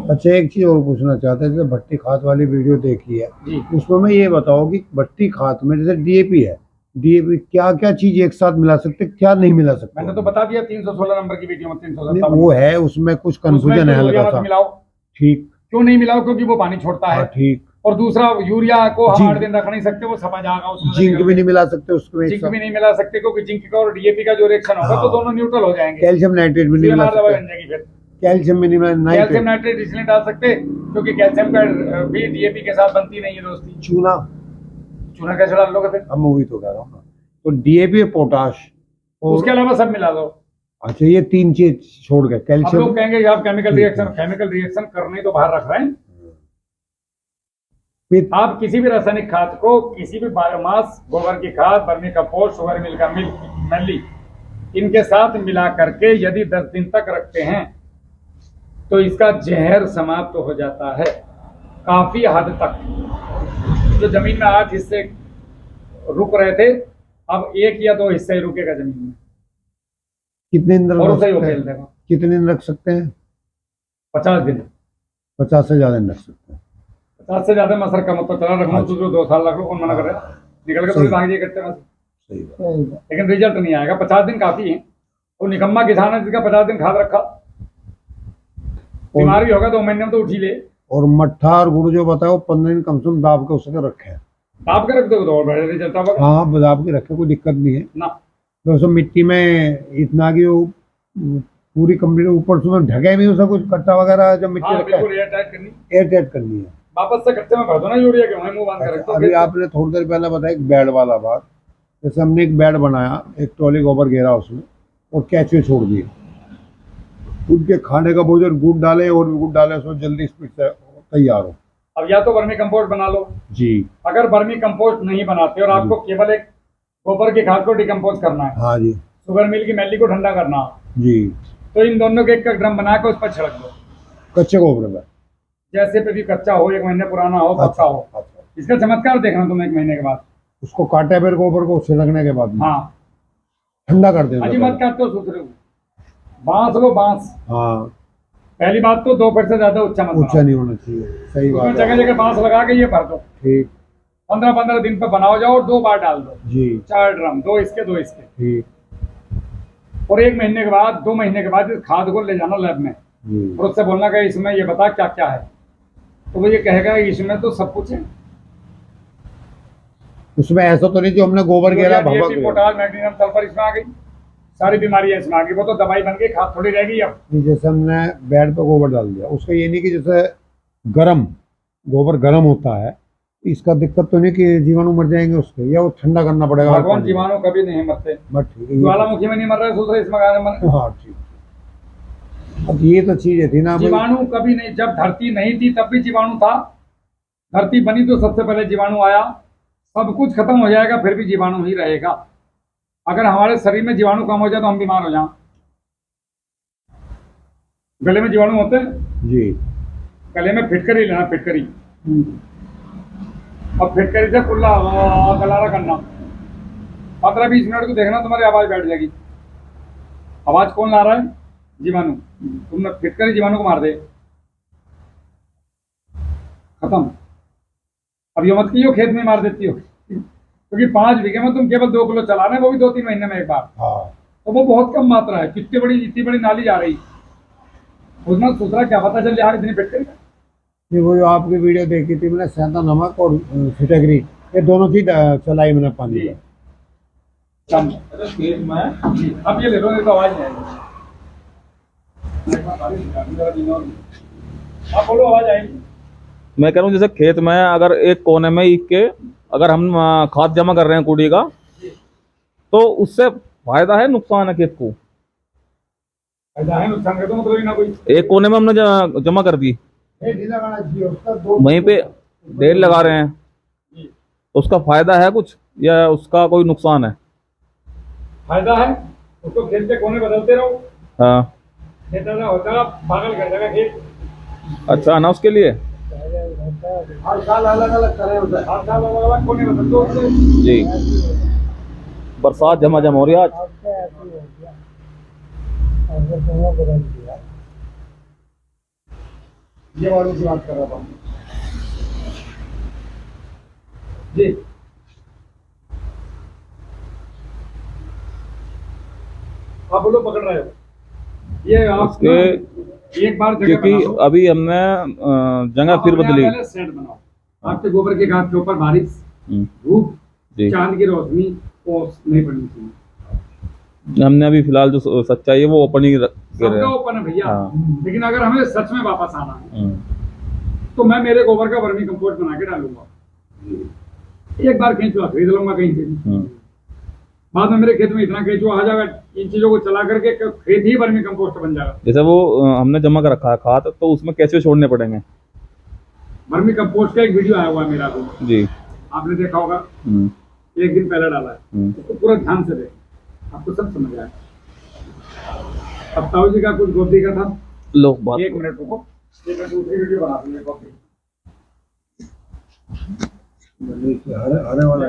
अच्छा एक चीज और पूछना चाहते हैं, जैसे भट्टी खाद वाली वीडियो देखी है जी उसमें मैं ये बताओ कि भट्टी खाद में जैसे डीएपी है, डीएपी क्या क्या चीज एक साथ मिला सकते, क्या नहीं मिला सकते? मैंने तो बता दिया 316 नंबर की वीडियो में, नहीं, 357 वो है उसमें कुछ कंफ्यूजन है हल्का सा। मिलाओ। ठीक। क्यों नहीं मिलाओ? क्योंकि वो पानी छोड़ता हाँ है, ठीक। और दूसरा यूरिया को हम जिंक। 8 दिन रख नहीं सकते, वो सफा जाएगा उसमें। जिंक भी नहीं मिला सकते उसमें, जिंक भी नहीं मिला सकते क्योंकि जिंक का और डीएपी का जो रिएक्शन होगा हाँ। तो दोनों न्यूट्रल हो जाएंगे, कैल्शियम नाइट्रेट भी नहीं मिला बीमार दवाई सकते, बन जाएगी। फिर कैल्शियम भी नहीं मिला, कैल्शियम नाइट्रेट, नाइट्रेट इसलिए डाल सकते क्योंकि कैल्शियम का भी डीएपी के साथ बनती नहीं है दोस्ती। चूना, चूना कैसे डाल लोगे फिर? हम वही तो कह रहा हूँ ना। तो डीएपी, पोटाश और उसके अलावा सब मिला दो। अच्छा ये 3 चीज छोड़ गए, अब लोग कैल्शियम। कहेंगे कि आप केमिकल रिएक्शन करने तो बाहर रख रहे हैं। फिर आप किसी भी रासायनिक खाद को, किसी भी बायोमास, गोबर की खाद, वर्मी कंपोस्ट, शुगर मिल का मैली, इनके साथ मिला करके यदि 10 दिन तक रखते हैं तो इसका जहर समाप्त हो जाता है काफी हद तक। जो जमीन में 8 हिस्से रुक रहे थे, अब 1 या 2 हिस्से रुकेगा जमीन में, कितने दिन और रख उसे ही वो सकते खेल हैं? देगा। कितने दिन रख सकते हैं? 50 दिन। 50 से ज्यादा नहीं रख सकते। 50 से ज्यादा मसर का मतलब चला रखना, तो 2 साल रख लो, कौन मना कर रहा है? निकल के थोड़ी भाग जाइए करते हैं, सही बात। सही है। लेकिन रिजल्ट नहीं आएगा। 50 दिन काफी है। वो निकम्मा किसान है जिसका 50 दिन खाद रखा, बीमार भी होगा 2 महीने में तो उठ ही ले। और मट्ठा और गुड़ जो बताओ 15 दिन कम से कम दाब के उसके रखे हैं। दाब के रख दो तो और बढ़िया रिजल्ट आएगा हाँ दाब के रखे, कोई दिक्कत नहीं है। ना। दोस्तों मिट्टी में इतना कि वो पूरी कंप्लीट ऊपर से ढके भी उसका कुछ कट्टा वगैरह जब मिट्टी हाँ रखा है बिल्कुल एयर टाइट करनी, एयर टाइट करनी है। वापस से कट्टे में भर दो ना यूरिया के, वहीं मुंह बांध के रख दो। अभी आपने थोड़ी देर पहले बताया एक बेड वाला बात, जैसे हमने एक बेड बनाया, एक ट्रॉली गोबर घेरा उसमें और कैचुए छोड़ दिए, उनके खाने का भोजन गुड़ डाले और गुड़ डाले उसमें जल्दी स्पीड से तैयार हो। अब या तो वर्मी कंपोस्ट बना लो, जी अगर वर्मी कंपोस्ट नहीं बनाते और आपको केवल एक गोबर की खाद को डिकम्पोज करना है, हाँ जी शुगर मिल की मैली को ठंडा करना है, जी, तो इन दोनों के एक का ड्रम बना के उस पर छिड़क दो। कच्चे गोबर में। जैसे पे भी कच्चा हो, 1 महीने पुराना हो, पक्का हो, अच्छा, इसका चमत्कार देखना तुम 1 महीने के बाद। उसको काटे फिर गोबर को छिड़कने के बाद में हाँ ठंडा कर देना। अजी मत काट तो सोच रहे हो, बांस लो बांस। हाँ पहली बात तो 2 फीट से ज्यादा ऊंचा मत ऊंचा नहीं होना चाहिए, सही बनाओ। बात उसमें है। जगह जगह बांस लगा के ये भर दो, ठीक 15-15 दिन पे बनाओ जाओ और 2 बार डाल दो, जी 4 ड्रम, 2 इसके 2 इसके। ठीक और 1 महीने के बाद, 2 महीने के बाद इस खाद को ले जाना लैब में जी। और उससे बोलना कि इसमें ये बता क्या क्या है, तो वो ये कहेगा इसमें तो सब कुछ है। उसमें ऐसा तो नहीं जो हमने गोबर घेरा भभक DAP, पोटाश, मैग्नीशियम, सल्फर इसमें आ गई, सारी बीमारियां इसमें आ गई। वो तो दवाई बन गई, खाद थोड़ी रह गई अब। नहीं, जैसे हमने बेड पे गोबर डाल दिया, उसका ये नहीं कि जैसे गरम गोबर गरम होता है, इसका दिक्कत तो नहीं कि जीवाणु मर जाएंगे उसके, या वो ठंडा करना पड़ेगा? भगवान जीवाणु कभी नहीं मरते, बस ठीक है ये ज्वालामुखी में नहीं मर रहे, दूसरे इसमें मर तो- हाँ ठीक। अब ये तो चीज थी ना भाई, जीवाणु कभी नहीं। जब धरती नहीं थी तब भी जीवाणु था, धरती बनी तो सबसे पहले जीवाणु आया। सब कुछ खत्म हो जाएगा फिर भी जीवाणु ही रहेगा। अगर हमारे शरीर में जीवाणु कम हो जाए तो हम बीमार हो जाएं। गले में जीवाणु होते हैं, जी गले में फिटकरी लेना, फिटकरी, और फिटकरी से कुल्ला गलारा करना, 15-20 मिनट को देखना, तुम्हारी आवाज बैठ जाएगी। आवाज कौन ला रहा है? जीवाणु। तुमने फिटकरी जीवाणु को मार दे, खत्म। अब ये मत कि यो खेत में मार देती हो, क्योंकि 5 बीघे में तुम केवल 2 किलो चला रहे हैं, वो भी 2-3 महीने में एक बार, हाँ तो वो बहुत कम मात्रा है। इतनी बड़ी नाली जा रही, उसमें दूसरा क्या पता चल यार इतनी फिटकरी। ये वो जो आपकी वीडियो देखी थी मैंने, सेंधा नमक और फिटकरी, ये दोनों की चलाई मैंने पानी जी। में। कम खेत में अब ये ले लो, नहीं तो आवाज नहीं आएगी। आप बोलो, आवाज आएगी। मैं कह रहा हूँ जैसे खेत में अगर एक कोने में ईक के अगर हम खाद जमा कर रहे हैं कूड़ी का, तो उससे फायदा है नुकसान है खेत को? फायदा है, नुकसान का तो मतलब ही ना कोई। एक कोने में हमने जमा कर दी, वहीं पे ढेर लगा रहे हैं, तो उसका फायदा है कुछ या उसका कोई नुकसान है? फायदा है, उसको खेत के कोने बदलते रहो, हाँ, खेत ऐसा होता पागल कर देगा खेत। अच्छा ना उसके लिए। हर साल अलग अलग तरह होता है। हर साल अलग अलग कोने बदल दो उससे। जी, बरसात झमाझम हो रही है आज। ये वालों की बात कर रहा था जी। आप बोलो, पकड़ रहे हो ये आप उसके एक बार जगह क्योंकि बना लो। अभी हमने जगह आप फिर अपने बदली। यहाँ पहले सेट बनाओ, आपके गोबर के घास के ऊपर बारिश, हम्म, धूप, जी। चांद की रोशनी ओस नहीं पड़नी चाहिए। हमने अभी फिलहाल जो सच्चाई है वो ओपन ही कह रहे सबका हैं। ओपन है भैया। हाँ। लेकिन अगर हमें सच में वापस आना है हम्म, तो मैं मेरे गोबर का वर्मी कंपोस्ट बना के डालूंगा। एक बार केंचुआ खरीद लूंगा कहीं से भी, बाद में मेरे खेत में इतना केंचुआ आ जाएगा, इन चीजों को चला करके खेत ही वर्मी कंपोस्ट बन जाएगा। जैसे वो हमने जमा कर रखा है खाद, तो उसमें कैसे छोड़ने पड़ेंगे? वर्मी कंपोस्ट का एक वीडियो आया हुआ है मेरा को, जी। आपने देखा होगा, हम्म, एक दिन पहले डाला है, हम्म, उसको पूरा ध्यान से देखें, आपको सब समझ आए। अब ताऊ जी का कुछ गोदी का था, लो बात। एक मिनट रुको, ये मैं दूसरी वीडियो बना दूंगा कॉपी। आने वाला